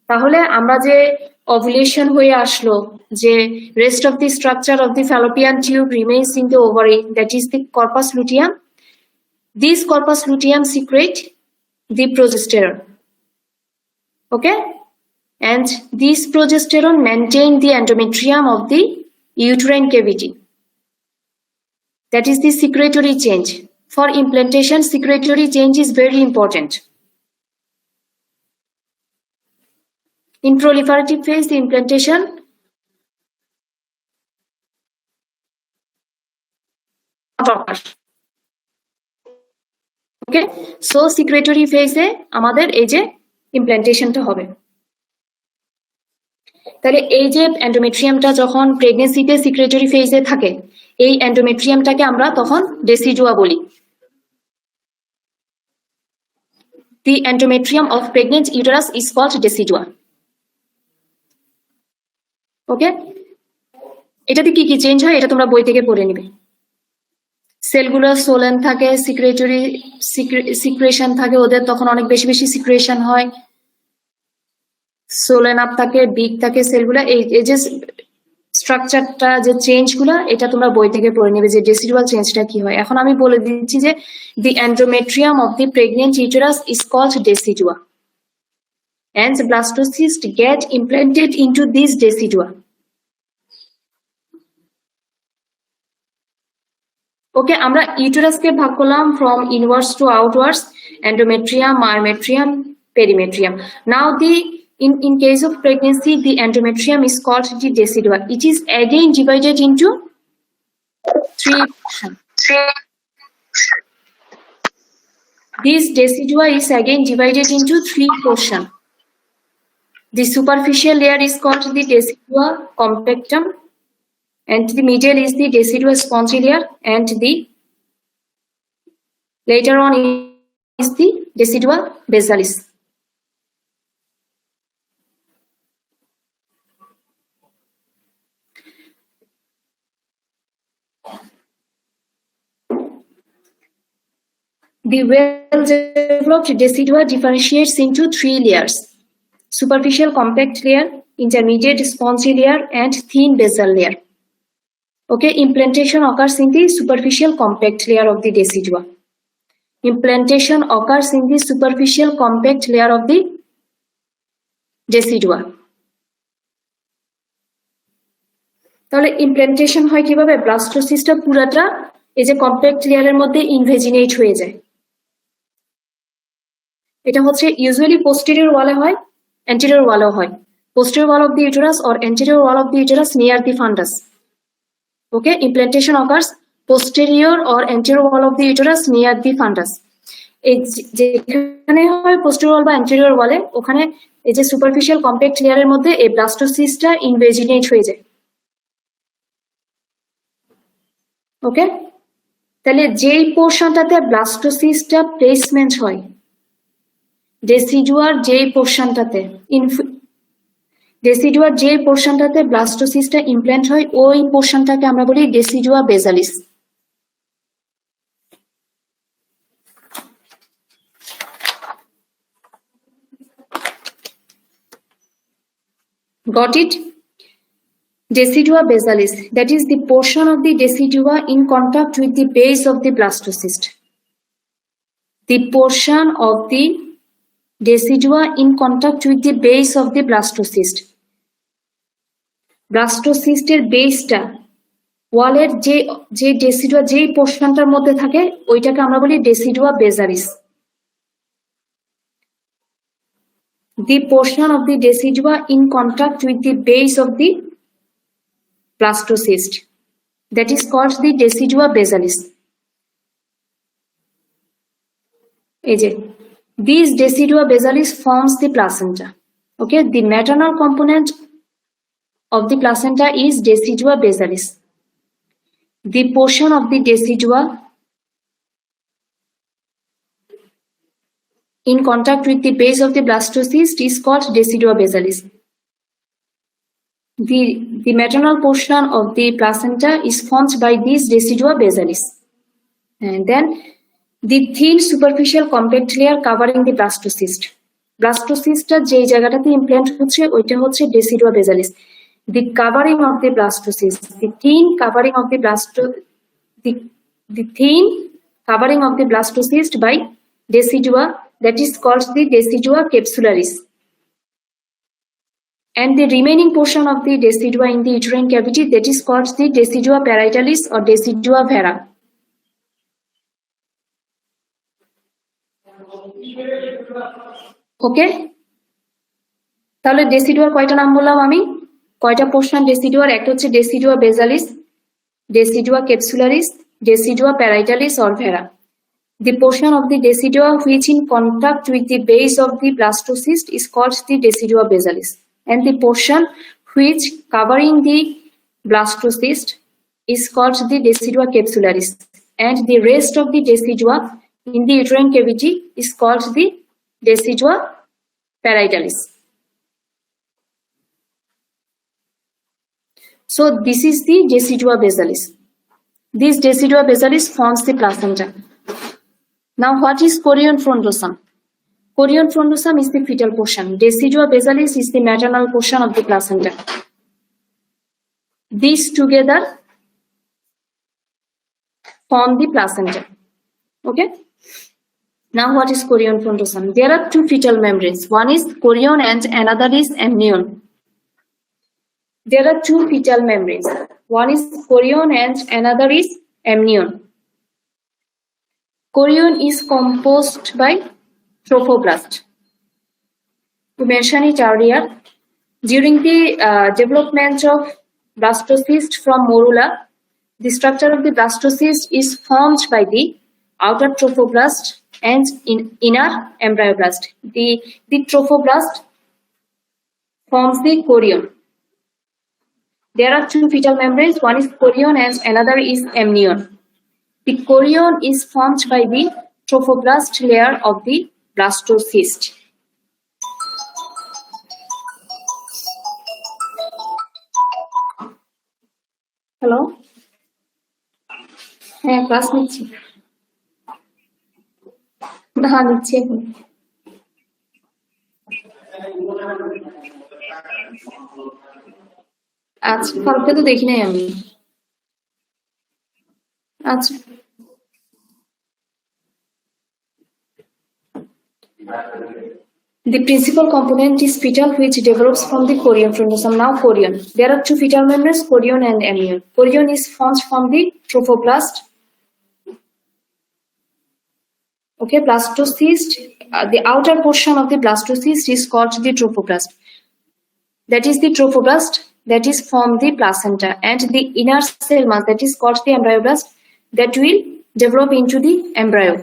তাহলে আমরা যে ওভুলেশন হয়ে আসলো, যে rest of the structure of the Fallopian tube remains in the ovary, that is the corpus luteum. This corpus luteum secret the progesterone. Okay, and this progesterone maintain the endometrium of the uterine cavity. That is the secretory change. For implantation, secretory change is very important. In proliferative phase, the implantation okay, so secretory ফেজে আমাদের এই যে ইমপ্ল্যান্টেশনটা হবে। তাহলে এই যে এন্ডোমেট্রিয়ামটা যখন প্রেগনেন্সিতে secretory ফেজে থাকে, এই এন্ডোমেট্রিয়ামটাকে আমরা তখন ডেসিডুয়া বলি। The endometrium of pregnant uterus is called decidua. Okay, এটাতে কি কি চেঞ্জ হয় এটা তোমরা বই থেকে পড়ে নিবে। সেলগুলো সোলেন থাকে, সিক্রেটরি সিক্রেশন থাকে ওদের, তখন অনেক বেশি বেশি সিক্রেশন হয়। সোলেন আপ থাকে, বিগ থাকে সেলগুলা। এই যে স্ট্রাকচারটা যে চেঞ্জ গুলা এটা তোমরা বই থেকে পড়ে নেবে যে ডেসিডুয়াল চেঞ্জটা কি হয়। এখন আমি বলে দিচ্ছি যে the endometrium of the pregnant uterus is called decidua and blastocysts get implanted into this decidua. Okay, আমরা ইউটেরাসকে ভাগ করলাম from inwards to outwards, endometrium, myometrium, perimetrium. Now in case of pregnancy, the endometrium is called the decidua. It is again divided into three portions. This decidua is again divided into three portions. The superficial layer is called the decidua compactum, and the middle is the decidua spongy layer, and the later on is the decidua basalis. The well-developed decidua differentiates into three layers: superficial compact layer, intermediate spongy layer, and thin basal layer. Okay, implantation occurs in the superficial compact layer of the decidua. Implantation occurs in the superficial compact layer of the decidua. তাহলে implantation হয় কিভাবে? ব্লাস্টোসিস্টটা পুরাটা এই যে compact লেয়ারের মধ্যে ইনভেজিনেট হয়ে যায়। এটা হচ্ছে ইউজুয়ালি পোস্টেরিয়র ওয়ালে হয়, anterior wall হয়, posterior wall of the uterus or anterior wall of the uterus near the fundus. Okay, implantation occurs posterior or anterior wall of the uterus near the fundus. এই যেখানে হয় posterior wall বা anterior wall, ওখানে এই যে superficial compact layer মধ্যে এই ব্লাস্টোসিস্টটা ইনভেজিনেট হয়ে যায়। ওকে, তাহলে যেই পোর্শনটাতে ব্লাস্টোসিস্টটা প্লেসমেন্ট হয়, ডেসিডুয়ার যেই পোর্শনটাতে ব্লাস্টোসিস্টটা ইমপ্ল্যান্ট হয়, ওই পোর্শনটাকে আমরা বলি ডেসিডুয়া বেসালিস। Got it? Decidua basalis, that is the portion of the decidua in contact with the base of the blastocyst. The portion of the decidua in contact with the base of the blastocyst. ব্লাস্টোসিস্টের বেসটা ওয়ালের যে ডেসিডুয়া যেই পোর্শনটার মধ্যে থাকে ওইটাকে আমরা বলি ডেসিডুয়া বেসালিস। The portion of the decidua in contact with the base of the blastocyst. That is called the decidua basalis. These decidua basalis forms the placenta. Okay, the maternal component of the placenta is decidua basalis. The portion of the decidua in contact with the base of the blastocyst is called decidua basalis. The maternal portion of the placenta is formed by these decidua basalis. And then the thin superficial compact layer covering the blastocyst. Blastocyst je jagataতে implant হচ্ছে ওইটা হচ্ছে decidua basalis. The covering of the blastocyst, the thin covering of the blastocyst by decidua, that is called the decidua capsularis. And the remaining portion of the decidua in the uterine cavity, that is called the decidua parietalis or decidua vera. ওকে, তাহলে ডেসিডুয়ার কয়টা নাম বললাম আমি, কয়টা portion ডেসিডুয়ার? একটা হচ্ছে ডেসিডুয়া বেসালিস, ডেসিডুয়া ক্যাপসুলারিস, ডেসিডুয়া প্যারাইটালিস or ভেরা. The portion of the decidua which in contact with the base of the blastocyst is called the decidua basalis, and the portion which covering the blastocyst is called the decidua capsularis, and the rest of the decidua in the uterine cavity is called the decidua parietalis. So this is the decidua basalis. This decidua basalis forms the placenta. Now what is chorion frondosum? Chorion frondosum is the fetal portion. Decidua basalis is the maternal portion of the placenta. These together form the placenta. Okay. Now what is chorion frondosum? There are two fetal membranes. One is chorion and another is amnion. There are two fetal membranes. One is chorion and another is amnion. Chorion is composed by trophoblast. We mentioned it earlier. During the development of blastocyst from morula, the structure of the blastocyst is formed by the outer trophoblast and inner embryoblast. The trophoblast forms the chorion. There are two fetal membranes. One is chorion and another is amnion. The chorion is formed by the trophoblast layer of the blastocyst. Hello? হ্যাঁ, class নিচ্ছি। না, নিচ্ছি এখন। আচ্ছা, কালকে তো দেখি নাই আমি। আচ্ছা, the principal component is fetal, which develops from the chorion frondosum. Now chorion. There are two fetal membranes, chorion and amnion. Chorion is formed from the trophoblast. Okay, blastocyst. The outer portion of the blastocyst is called the trophoblast. That is the trophoblast that is from the placenta, and the inner cell mass that is called the embryoblast that will develop into the embryo.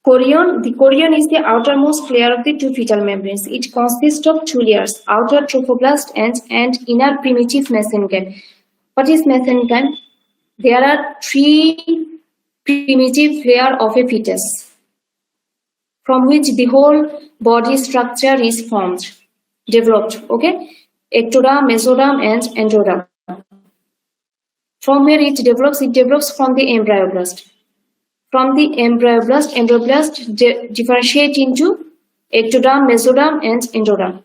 Chorion. The chorion is the outermost layer of the two fetal membranes. It consists of two layers: outer trophoblast and inner primitive mesenchyme. What is mesenchyme? There are three primitive layers of a fetus from which the whole body structure is formed, developed. Okay, ectoderm, mesoderm, and endoderm. From where it develops from the embryoblast. From the embryoblast differentiate into ectoderm, mesoderm, and endoderm.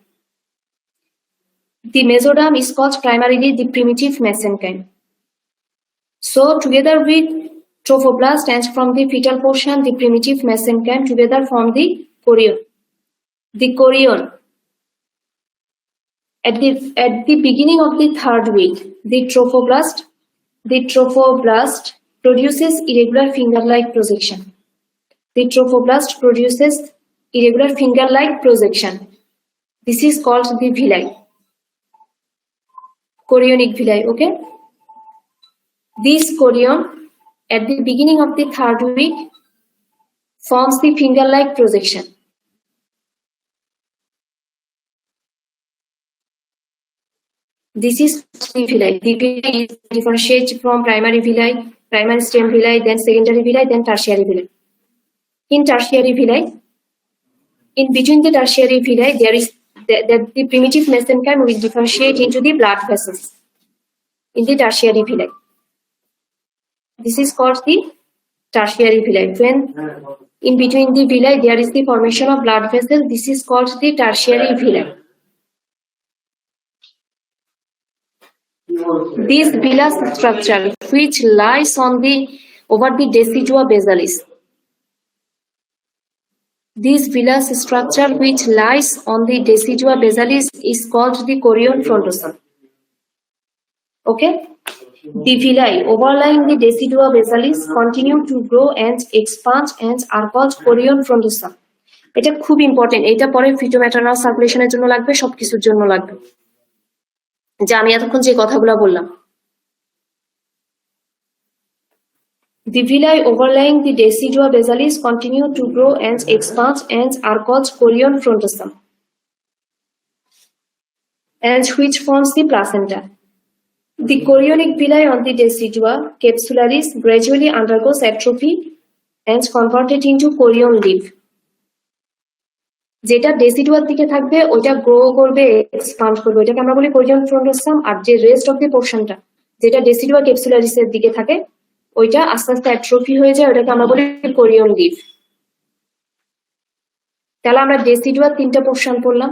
The mesoderm is called primarily the primitive mesenchyme. So together with trophoblast and from the fetal portion, the primitive mesenchyme together form the chorion. The chorion. At the beginning of the third week, the trophoblast produces irregular finger-like projection. The trophoblast produces irregular finger-like projection. This is called the villi, chorionic villi. Okay. This chorion at the beginning of the 3rd week forms the finger-like projection. This is the villi. The villi is differentiated from primary villi, primary stem villi, then secondary villi, then tertiary villi. In tertiary villi, in between the tertiary villi, there is the primitive mesenchyme will differentiate into the blood vessels in the tertiary villi. This is called the tertiary villi. When in between the villi there is the formation of blood vessel, this is called the tertiary villi. This villus structure which lies on the over the decidua basalis. This villus structure which lies on the decidua basalis is called the chorion frontosome. Okay. The villi overlying the decidua basalis continue to grow and expand and are called chorion frontosome. এটা খুব important, এটা পরে ফিটোম্যাটার্নাল সার্কুলেশনের জন্য লাগবে, সবকিছুর জন্য লাগবে, যে আমি এতক্ষণ যে কথাগুলো বললাম। The villi overlying the decidua basalis continue to grow and expand and are called chorion frontosome, and which forms the placenta. The chorionic villi on the decidua capsularis gradually undergoes atrophy and converted into chorion leaf. যেটা ডেসিডুয়ার দিকে থাকবে ওইটা grow করবে, expand করবে, ওইটাকে আমরা বলি Korean ফ্রন্টোসাম। আর যে রেস্ট অফ দি পোর্শনটা যেটা ডেসিডুয়া ক্যাপসুলারিসের দিকে থাকে ওইটা আস্তে আস্তে অ্যাট্রফি হয়ে যায়, ওইটাকে আমরা বলি কোরিয়ন লিভ। তাহলে আমরা ডেসিডুয়ার 3টা পোর্শন পড়লাম,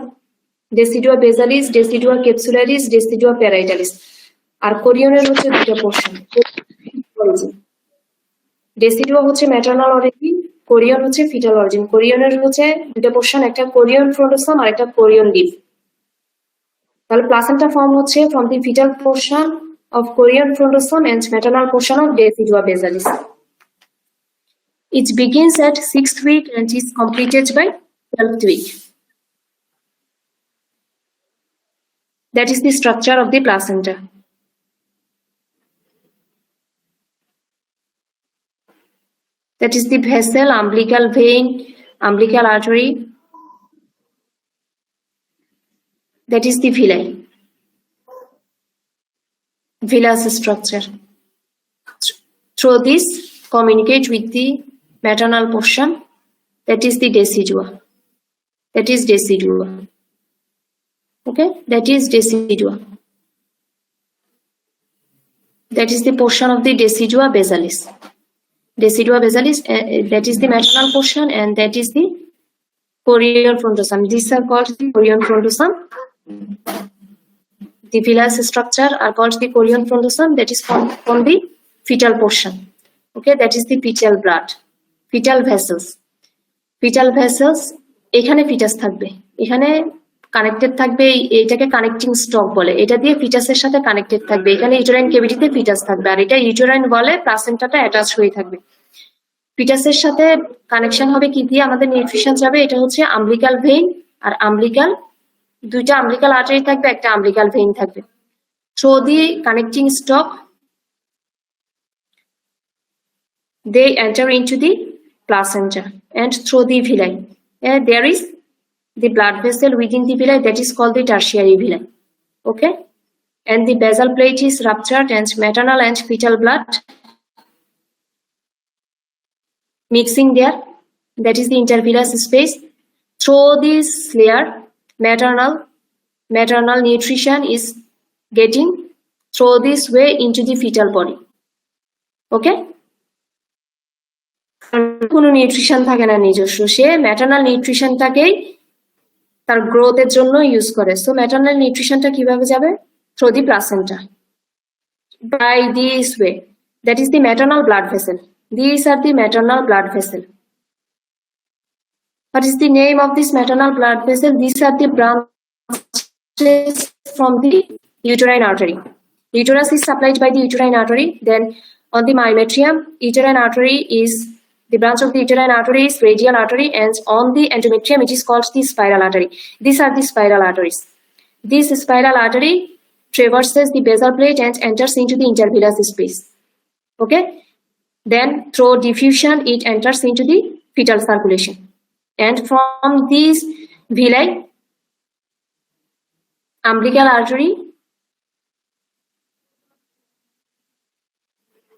ডেসিডুয়া বেসালিস, ডেসিডুয়া ক্যাপসুলারিস, ডেসিডুয়া প্যারাইটালিস। আর কোরিয়নের হচ্ছে 2টা পোর্শন। ডেসিডুয়া হচ্ছে ম্যাটারনাল অরিজিন, কোরিয়ন হচ্ছে ফিটাল অরিজিন। কোরিয়নের হচ্ছে 2টা পোর্শন, একটা কোরিয়ন ফ্রন্টোসোম আর একটা কোরিয়ন লিভ। তাহলে প্লাসেন্টা ফর্ম হচ্ছে from the fetal portion of chorion frontosome and maternal portion of decidua basalis. It begins at 6th week and is completed by 12th week. That is the structure of the placenta. That is the vessel, umbilical vein, umbilical artery. That is the villi. Villus structure. Through this, communicate with the maternal portion. That is the decidua. That is decidua. Okay, that is decidua. That is the portion of the decidua basalis. Decidua basalis, that is the maternal portion, and that is the chorion frontosome. These are called the chorion frontosome. The villus structure are called the chorion frontosome, that is from the fetal portion. Okay, that is the fetal blood, fetal vessels. Fetal vessels, এখানে foetus থাকবে, এখানে connected থাকবে, এটাকে connecting stock বলে, এটা দিয়ে ফিটাসের সাথে connected থাকবে, এখানে ইউটেরাইন ক্যাভিটিতে ফিটাস থাকবে, আর এটা ইউটেরাইন বলে, প্লাসেন্টাটা অ্যাটাচ হয়ে থাকবে। ফিটাসের সাথে কানেকশন হবে কি দিয়ে, আমাদের নিউট্রিশন যাবে, এটা হচ্ছে আম্বিলিকাল ভেইন আর আম্বিলিকাল, 2টা আম্বিলিকাল আর্টারি থাকবে, একটা আম্বিলিকাল ভেইন থাকবে। Through the connecting stock they enter into the placenta and through the villi. There is the blood vessel within the villi, that is called the tertiary villi. Okay, and the basal plate is ruptured and maternal and fetal blood mixing there, that is the intervillous space. Through this layer, maternal nutrition is getting through this way into the fetal body. Okay, কোনো nutrition থাকে না নিজস্ব, সে maternal নিউট্রিশনটাকেই তার গ্রোথের জন্য use করে। So maternal নিউট্রিশনটা কিভাবে যাবে? Through the placenta, by this way, that is the maternal blood vessel. This are the maternal blood vessel. What is the name of this maternal blood vessel? These are the branches from the uterine artery. Uterus is supplied by the uterine artery. Then on the myometrium, uterine artery is The branch of the uterine artery is radial artery, and on the endometrium it is called the spiral artery. These are the spiral arteries. This spiral artery traverses the basal plate and enters into the intervillous space. Okay? Then through diffusion it enters into the fetal circulation. And from these villi, umbilical artery,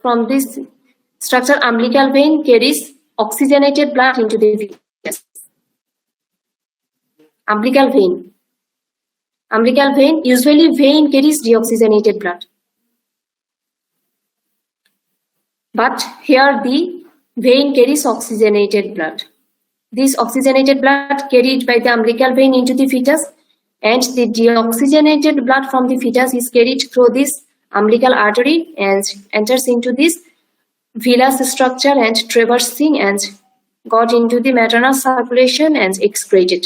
from this structure, umbilical vein carries oxygenated blood into the fetus. Umbilical vein. Umbilical vein, usually vein carries deoxygenated blood. But here the vein carries oxygenated blood. This oxygenated blood carried by the umbilical vein into the fetus, and the deoxygenated blood from the fetus is carried through this umbilical artery and enters into this villus structure and traversing and got into the maternal circulation and excreted.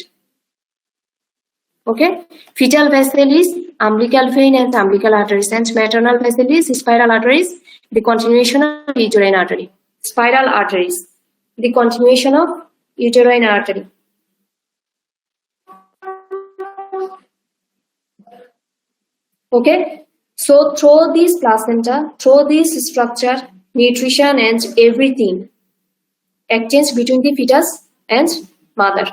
Okay, fetal vessel is umbilical vein and umbilical arteries, and maternal vessel is spiral arteries, the continuation of uterine artery. Spiral arteries, the continuation of uterine artery. Okay, so through this placenta, through this structure, nutrition and everything exchange between the fetus and mother.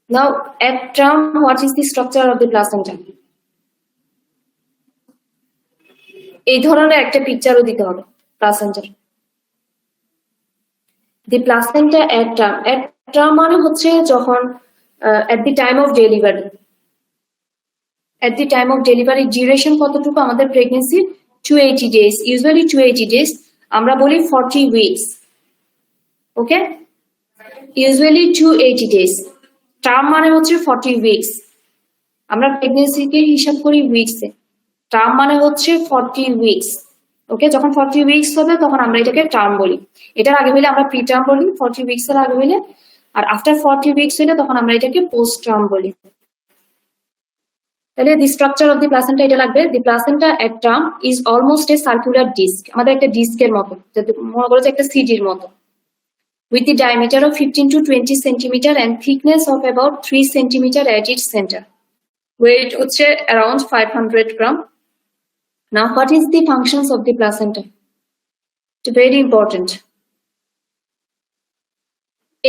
Now, at term, what is the structure of the placenta? এই ধরনের একটা পিকচারও দিতে হবে প্লাসেন্টার। The placenta at term মানে হচ্ছে যখন at the time of delivery. At the time of delivery, duration কতটুকু আমাদের প্রেগন্যান্সি? 280 days. Usually 280 days. আমরা বলি 40 weeks. Okay? Usually 280 days. Term মানে হচ্ছে 40 weeks. আমরা প্রেগন্যান্সিকে হিসাব করি উইকসে। টার্ম মানে হচ্ছে 40 weeks. ওকে, যখন 40 weeks হবে তখন আমরা এটাকে টার্ম বলি। এটার আগে হইলে আমরা প্রি টার্ম বলি, 40 weeks এর আগে হইলে, আর আফটার 40 weeks হইলে তখন আমরা এটাকে পোস্ট টার্ম বলি। তাহলে the structure of the placenta এটা লাগবে। The placenta at term is almost a circular disc, আমাদের একটা ডিস্কের মতো, যাতে মনে করো যে একটা সিডির মতো, with the diameter of 15 to 20 centimeter and thickness of about 3 centimeter at its center. Weight হচ্ছে around 500 gram. Now, what is the functions of the placenta? It's very important.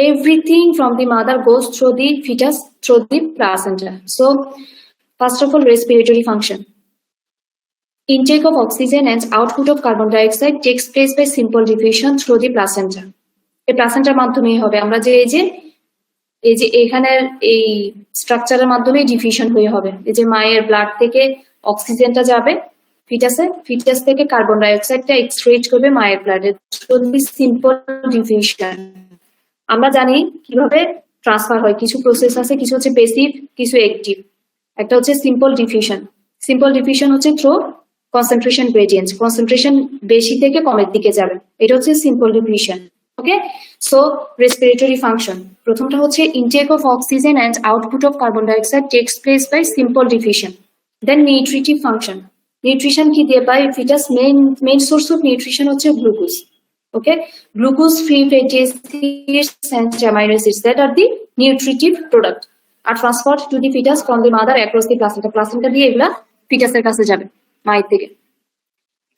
Everything from the mother goes through the fetus, through the placenta. So, first of all, respiratory function. Intake of oxygen and output of carbon dioxide takes place by simple diffusion through the placenta. এই প্লাসেন্টার মাধ্যমেই হবে। আমরা যে এই যে এখানের এই স্ট্রাকচারের মাধ্যমে ডিফিউশন হয়ে হবে। এই যে মায়ের ব্লাড থেকে অক্সিজেনটা যাবে ফিটাসে, ফিটাস থেকে কার্বন ডাইঅক্সাইডটা এক্সক্রিট করবে মায়ের ব্লাডে থ্রু দি সিম্পল ডিফিউশন। আমরা জানি কিভাবে ট্রান্সফার হয়, কিছু প্রসেস আছে, কিছু হচ্ছে প্যাসিভ, কিছু অ্যাক্টিভ। একটা হচ্ছে সিম্পল ডিফিউশন। সিম্পল ডিফিউশন হচ্ছে থ্রু কনসেন্ট্রেশন গ্রেডিয়েন্ট, কনসেন্ট্রেশন বেশি থেকে কমের দিকে যাবে, এটা হচ্ছে simple diffusion. Okay, so respiratory function. প্রথমটা হচ্ছে intake of oxygen and output of carbon dioxide takes place by simple diffusion. Then nutritive function. Nutrition কি দিয়ে পাই? Fetus main source of nutrition হচ্ছে glucose. Okay, glucose free fatty acids and amino acids that are the nutritive product are transferred to the fetus from the mother across the placenta. Placenta দিয়ে এগুলা ফিটাসের কাছে যাবে মায়ের থেকে।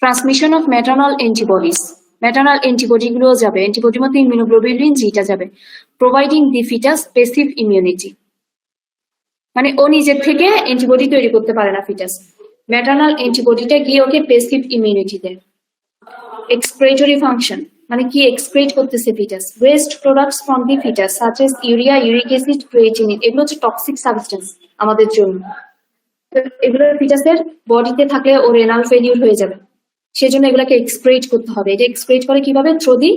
Transmission of maternal antibodies. Maternal antibody গুলো যাবে, অ্যান্টিবডির মধ্যে immunoglobulin জিটা যাবে, প্রোভাইডিং দি ফিটাস প্যাসিভ ইমিউনিটি, মানে ও নিজের থেকে অ্যান্টিবডি তৈরি করতে পারে না ফিটাস, ম্যাটার্নাল অ্যান্টিবডিটা গিয়ে ওকে প্যাসিভ ইমিউনিটি দেয়। এক্সক্রেটরি ফাংশন মানে কি এক্সক্রেট করতেছে foetus? Waste products from the foetus such as urea, uric acid, creatinine, এগুলো হচ্ছে টক্সিক সাবস্টেন্স আমাদের জন্য। এগুলো ফিটাসের বডিতে থাকলে ও রেনাল ফেলিউর হয়ে যাবে, সেজন্য এগুলাকে এক্সক্রেট করতে হবে। এটা এক্সক্রেট করে কিভাবে? Through the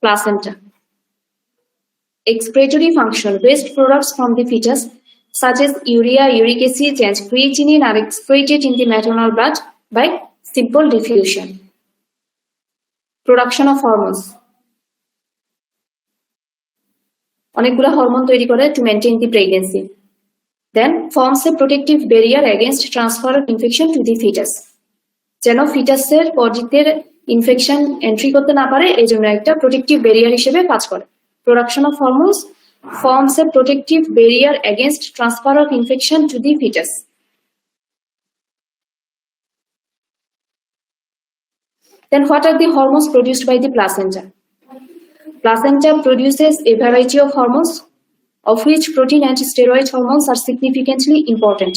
placenta. Excretory function. Waste products from the fetus such as urea, uric acid and creatinine are excreted in the maternal blood by simple diffusion. Production of hormones. অনেকগুলো হরমোন তৈরি করে to maintain the pregnancy. Then forms a protective barrier against transfer of infection to the fetus. যেন ফিটাসের বডিতে infection entry করতে না পারে, এই জন্য একটা প্রোটেক্টিভ ব্যারিয়ার হিসেবে কাজ করে। Production of hormones forms a protective barrier against transfer of infection to the fetus. Then what are the hormones produced by the placenta? Placenta produces a variety of hormones, of which protein and steroid hormones are significantly important.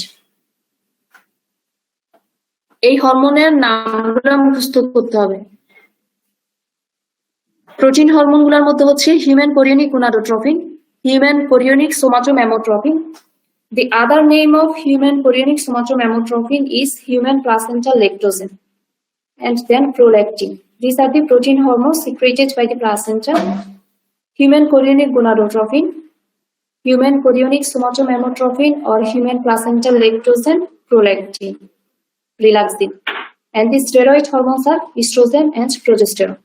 এই হরমোনের নামগুলো মুখস্থ করতে হবে। Protein হরমোনগুলোর মধ্যে হচ্ছে human chorionic gonadotropin, human chorionic somatomamotropin. The other name of human chorionic somatomamotropin is human placental lactogen, and then prolactin. These are the protein hormones secreted by the placenta. Human chorionic gonadotropin, human chorionic somatomamotropin, or human placental lactogen, prolactin, relaxin. And the steroid hormones are estrogen and progesterone.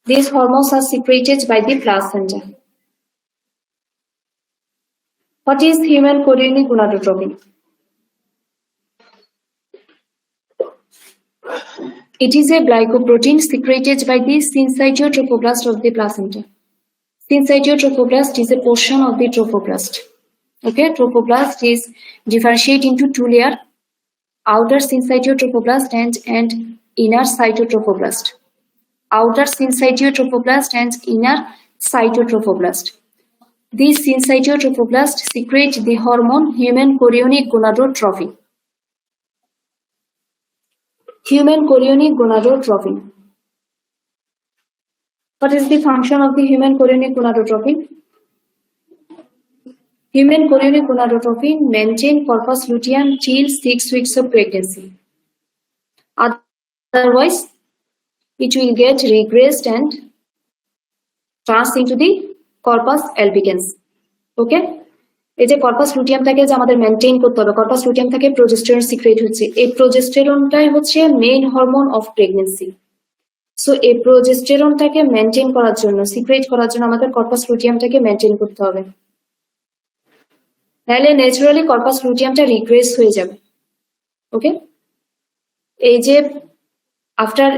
These hormones are secreted by the placenta. What is human chorionic gonadotropin? It is a glycoprotein secreted by the syncytiotrophoblast of the placenta. Syncytiotrophoblast is a portion of the trophoblast. Okay, trophoblast is differentiated into two layers: outer syncytiotrophoblast and inner cytotrophoblast. Outer syncytiotrophoblast and inner cytotrophoblast. These syncytiotrophoblast secrete the hormone human chorionic gonadotropin. Human chorionic gonadotropin. What is the function of the human chorionic gonadotropin? Human chorionic gonadotropin maintain corpus luteum till 6 weeks of pregnancy. Otherwise, it will get regressed and trans into the corpus albicans. Okay? এই যে corpus লুটিয়ামটাকে যে আমাদের maintain করতে হবে, corpus luteum থেকে progesterone secret হচ্ছে। এই প্রোজেস্টেরনটাই হচ্ছে main hormone of pregnancy. So এই প্রোজেস্টেরনটাকে মেনটেইন করার জন্য, সিক্রেট করার জন্য আমাদের কর্পাস লুটিয়ামটাকে মেনটেইন করতে হবে। তাহলে ন্যাচারালি কর্পাস লুটিয়ামটা রিগ্রেস হয়ে যাবে। ওকে? এই যে আফটার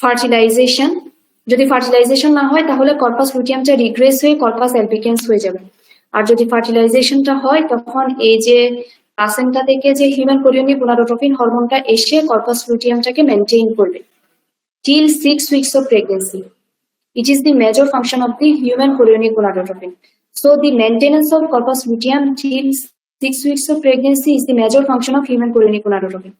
ফার্টিলাইজেশন, যদি ফার্টিলাইজেশন না হয় তাহলে কর্পাস লুটিয়ামটা রিগ্রেস হয়ে কর্পাস অ্যালবিকেন্স হয়ে যাবে। আর যদি ফার্টিলাইজেশনটা হয় তখন এই যে প্লাসেন্টা থেকে যে হিউম্যান কোরিয়নিক গোনাডোট্রপিন হরমোনটা এসে কর্পাস লুটিয়ামটাকে মেনটেইন করবে till 6 weeks of pregnancy. It is the major function of the human chorionic gonadotropin. So the maintenance of corpus luteum till 6 weeks of pregnancy is the major function of human chorionic gonadotropin.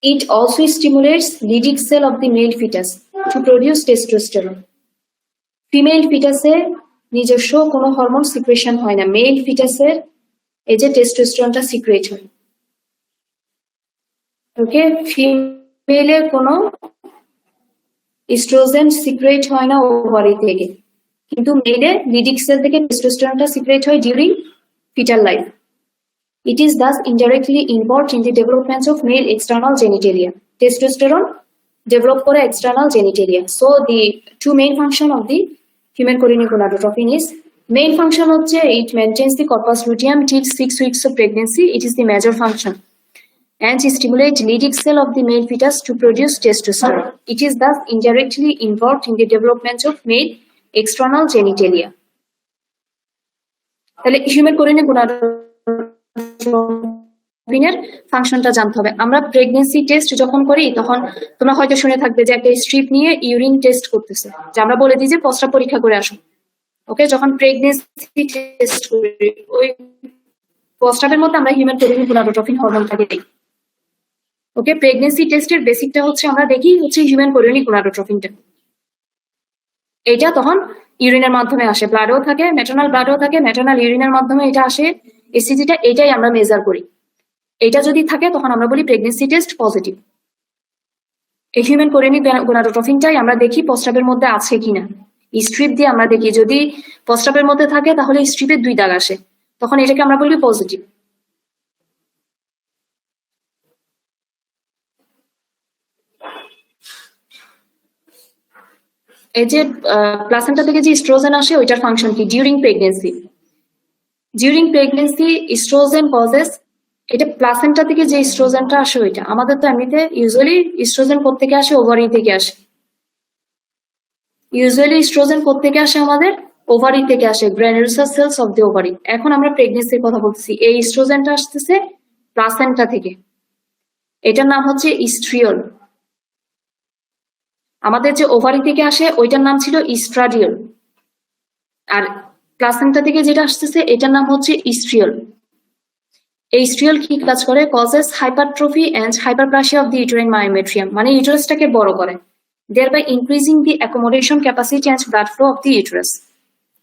It also stimulates Leydig cell of the male fetus to produce testosterone. Female fetusে নিজস্ব কোনো hormone secretion হয় না, mail ফিটাসের এই যে টেস্টোস্টেরনটা secret হয়। ওকে, ফিমেলের কোনো oestrogen secret হয় না ওভারি থেকে, কিন্তু মেলে লিডিক সেল থেকে টেস্টোস্টেরনটা সিক্রেট হয় during fetal life. It is thus indirectly involved in the development of male external genitalia. Testosterone develop করে external genitalia. So the two main function of the human chorionic gonadotropin is, main function হচ্ছে it maintains the corpus luteum till 6 weeks of pregnancy. It is the major function. And stimulates Leydig cell of the male fetus to produce testosterone. It is thus indirectly involved in the development of male external genitalia. তাহলে human chorionic গোনাডোট্রপিনের ফাংশনটা জানতে হবে। আমরা pregnancy test যখন করি তখন তোমরা হয়তো শুনে থাকবে যে একটা স্ট্রিপ নিয়ে ইউরিন টেস্ট করতেছে, যে আমরা বলে দিই যে প্রস্রাব পরীক্ষা করে আসো। ওকে, যখন প্রেগনেন্সি টেস্ট করি ওই প্রস্রাবের মধ্যে আমরা হিউম্যান কোরিয়নিক গোনাডোট্রপিন হরমোনটাকে দিই। ওকে, প্রেগনেন্সি টেস্টের বেসিকটা হচ্ছে আমরা দেখি হচ্ছে হিউম্যান কোরিয়নিক গোনাডোট্রপিনটা। এটা তখন ইউরিনের মাধ্যমে আসে, ব্লাডেও থাকে, ম্যাটারনাল ব্লাডেও থাকে, ম্যাটারনাল ইউরিনের মাধ্যমে এটা আসে, এসিজিটা এটাই আমরা মেজার করি। এটা যদি থাকে তখন আমরা বলি প্রেগনেন্সি টেস্ট পজিটিভ। এই হিউম্যান কোরিয়নিক গোনাডোট্রপিনটাই আমরা দেখি প্রস্রাবের মধ্যে আছে কিনা, স্ট্রিপ দিয়ে আমরা দেখি। যদি প্রস্রাবের মধ্যে থাকে তাহলে স্ট্রিপের 2 দাগ আসে, তখন এটাকে আমরা বলি পজিটিভ। এই যে প্লাসেন্টা থেকে যে ইস্ট্রোজেন আসে ওইটার ফাংশন কি? ডিউরিং প্রেগনেন্সি, estrogen causes এটা প্লাসেন্টা থেকে যে ইস্ট্রোজেনটা আসে ওইটা। আমাদের তো এমনিতে ইউজুয়ালি ইস্ট্রোজেন কোত্থেকে আসে? ওভারি থেকে আসে। ইউজুয়ালি ইস্ট্রোজেন কোত্থেকে আসে? আমাদের ওভারি থেকে আসে, গ্র্যানুলোসার সেলস অফ দি ওভারি। এখন আমরা প্রেগনেন্সির কথা বলতেছি, এই ইস্ট্রোজেনটা আসতেছে প্লাসেন্টা থেকে, এটার নাম হচ্ছে ইস্ট্রিওল। আমাদের যে ওভারি থেকে আসে ওইটার নাম ছিল ইস্ট্রাডিওল, আর প্লাসেন্টা থেকে যেটা আসতেছে এটার নাম হচ্ছে ইস্ট্রিওল। এই ইস্ট্রিওল কি কাজ করে? Causes hypertrophy and hyperplasia of the uterine myometrium, মানে ইউটারাসটাকে বড় করে, thereby increasing the accommodation capacity and blood flow of the uterus.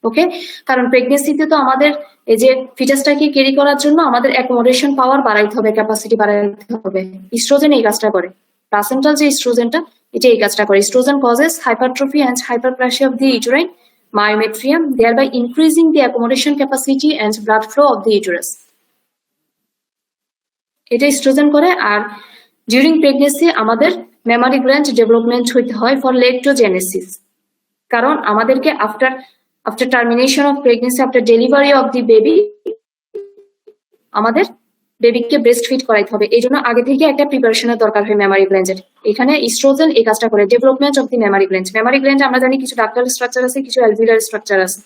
ওকে, কারণ প্রেগনেন্সিতে তো আমাদের এই যে ফিটাসটাকে ক্যারি করার জন্য আমাদের অ্যাকোমোডেশন পাওয়ার বাড়াইতে হবে, ক্যাপাসিটি বাড়াইতে হবে। ইস্ট্রোজেন এই কাজটা করে, প্লাসেন্টাল যে ইস্ট্রোজেনটা এটা এই কাজটা করে। Estrogen causes hypertrophy and hyperplasia of the uterine myometrium, thereby increasing the accommodation capacity and blood flow of the uterus. এটা ইস্ট্রোজেন করে। আর ডিউরিং প্রেগনেন্সি আমাদের মেমারি গ্ল্যান্ড ডেভেলপমেন্ট হইতে হয় ফর লেকটোজেনেসিস, কারণ আমাদেরকে after termination of pregnancy, after delivery of the baby, আমাদের বেবিকে breast feed করাইতে হবে। এই জন্য আগে থেকে একটা প্রিপারেশনের দরকার হয় মেমারি গ্ল্যান্ডের। এখানে ইস্ট্রোজেন এই কাজটা করে, development of the Memari gland. Memari gland আমরা জানি কিছু ডাক্টাল স্ট্রাকচার আছে, কিছু অ্যালভিউলার স্ট্রাকচার আছে।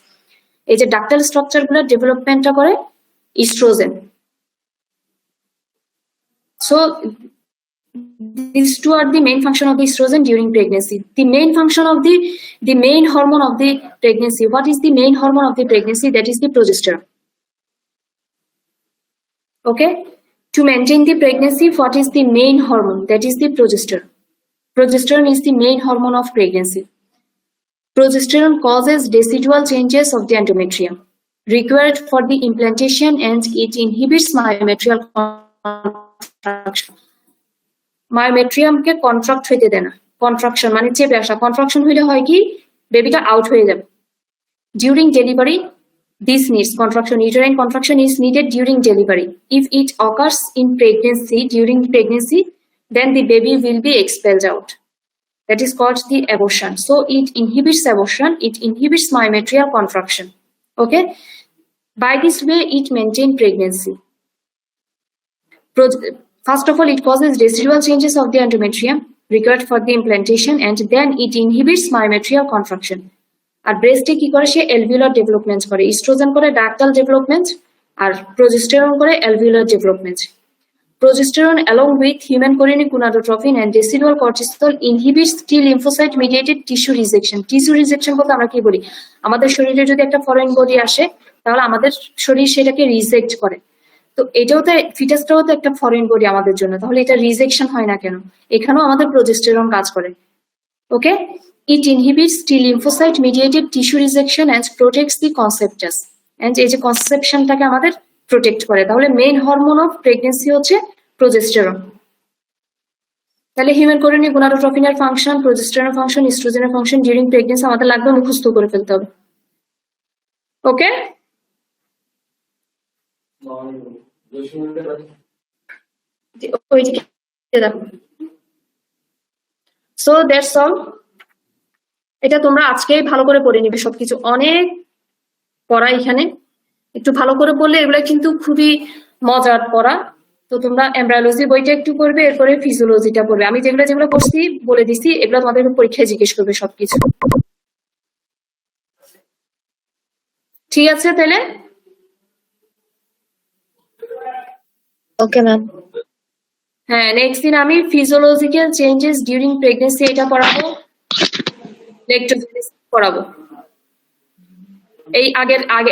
এই যে ডাক্টাল স্ট্রাকচার গুলো ডেভেলপমেন্টটা করে oestrogen. So these two are the main function of the estrogen during pregnancy. The main function of the main hormone of the pregnancy. What is the main hormone of the pregnancy? That is the progesterone. Okay, to maintain the pregnancy, what is the main hormone? That is the progesterone. Progesterone is the main hormone of pregnancy. Progesterone causes decidual changes of the endometrium required for the implantation, and it inhibits myometrial contraction. মায়োমেট্রিয়ামকে contract হইতে দেয় না। Contraction মানে চেপে আসা। Contraction হইলে হয় কি? বেবিটা আউট হয়ে যাবে। During delivery this needs contraction, uterine contraction is needed during delivery. If it occurs in pregnancy, during pregnancy, then the baby will be expelled out. That is called the abortion. So it inhibits abortion, it inhibits myometrial contraction. Okay, by this way it maintains pregnancy. First of all, it causes residual changes of the endometrium required for the implantation, and then it inhibits myometrial contraction. আর ব্রেস্টে কি করে? সে alveolar development করে। Oestrogen করে ductal development, আর progesterone করে alveolar development. Progesterone, along with human chorionic gonadotropin and decidual cortisol, inhibits T lymphocyte mediated tissue rejection. Tissue rejection বলতে আমরা কি বলি? আমাদের শরীরে যদি একটা ফরেন বডি আসে তাহলে আমাদের শরীর সেটাকে রিজেক্ট করে। তো এটাও তো, ফিটাসটাও তো একটা ফরেন বডি আমাদের জন্য, তাহলে এটা রিজেকশন হয় না কেন? এখানেও আমাদের প্রজেস্টেরন কাজ করে। Okay, it inhibits T lymphocyte mediated tissue rejection and protects the conceptus, and এই যে কনসেপশনটাকে আমাদের প্রোটেক্ট করে। তাহলে মেইন হরমোন অফ প্রেগনেন্সি হচ্ছে প্রজেস্টেরন। তাহলে হিউম্যান কোরিনিক গোনাডোট্রপিনের ফাংশন, প্রজেস্টেরনের ফাংশন, ইস্ট্রোজেনের ফাংশন ডিউরিং প্রেগনেন্সি আমাদের লাগবে মুখস্থ করে ফেলতে হবে। Okay, so that's all. এটা তোমরা আজকেই ভালো করে পড়ে নিবে সবকিছু, অনেক পড়া এখানে। একটু ভালো করে পড়লে এগুলো কিন্তু খুবই মজার পড়া। তো তোমরা এমব্রায়োলজি বইটা একটু পড়বে, এরপরে ফিজিওলজিটা পড়বে। আমি যেগুলো যেগুলো করছি বলে দিছি, এগুলো তোমাদের পরীক্ষায় জিজ্ঞেস করবে সবকিছু। ঠিক আছে তাহলে? Okay ma'am. হ্যাঁ, নেক্সট দিন আমি ফিজিওলজিক্যাল চেঞ্জেস ডিউরিং প্রেগনেন্সি এটা পড়াবো, লেকটোজেনেসিস পড়াবো। এই আগে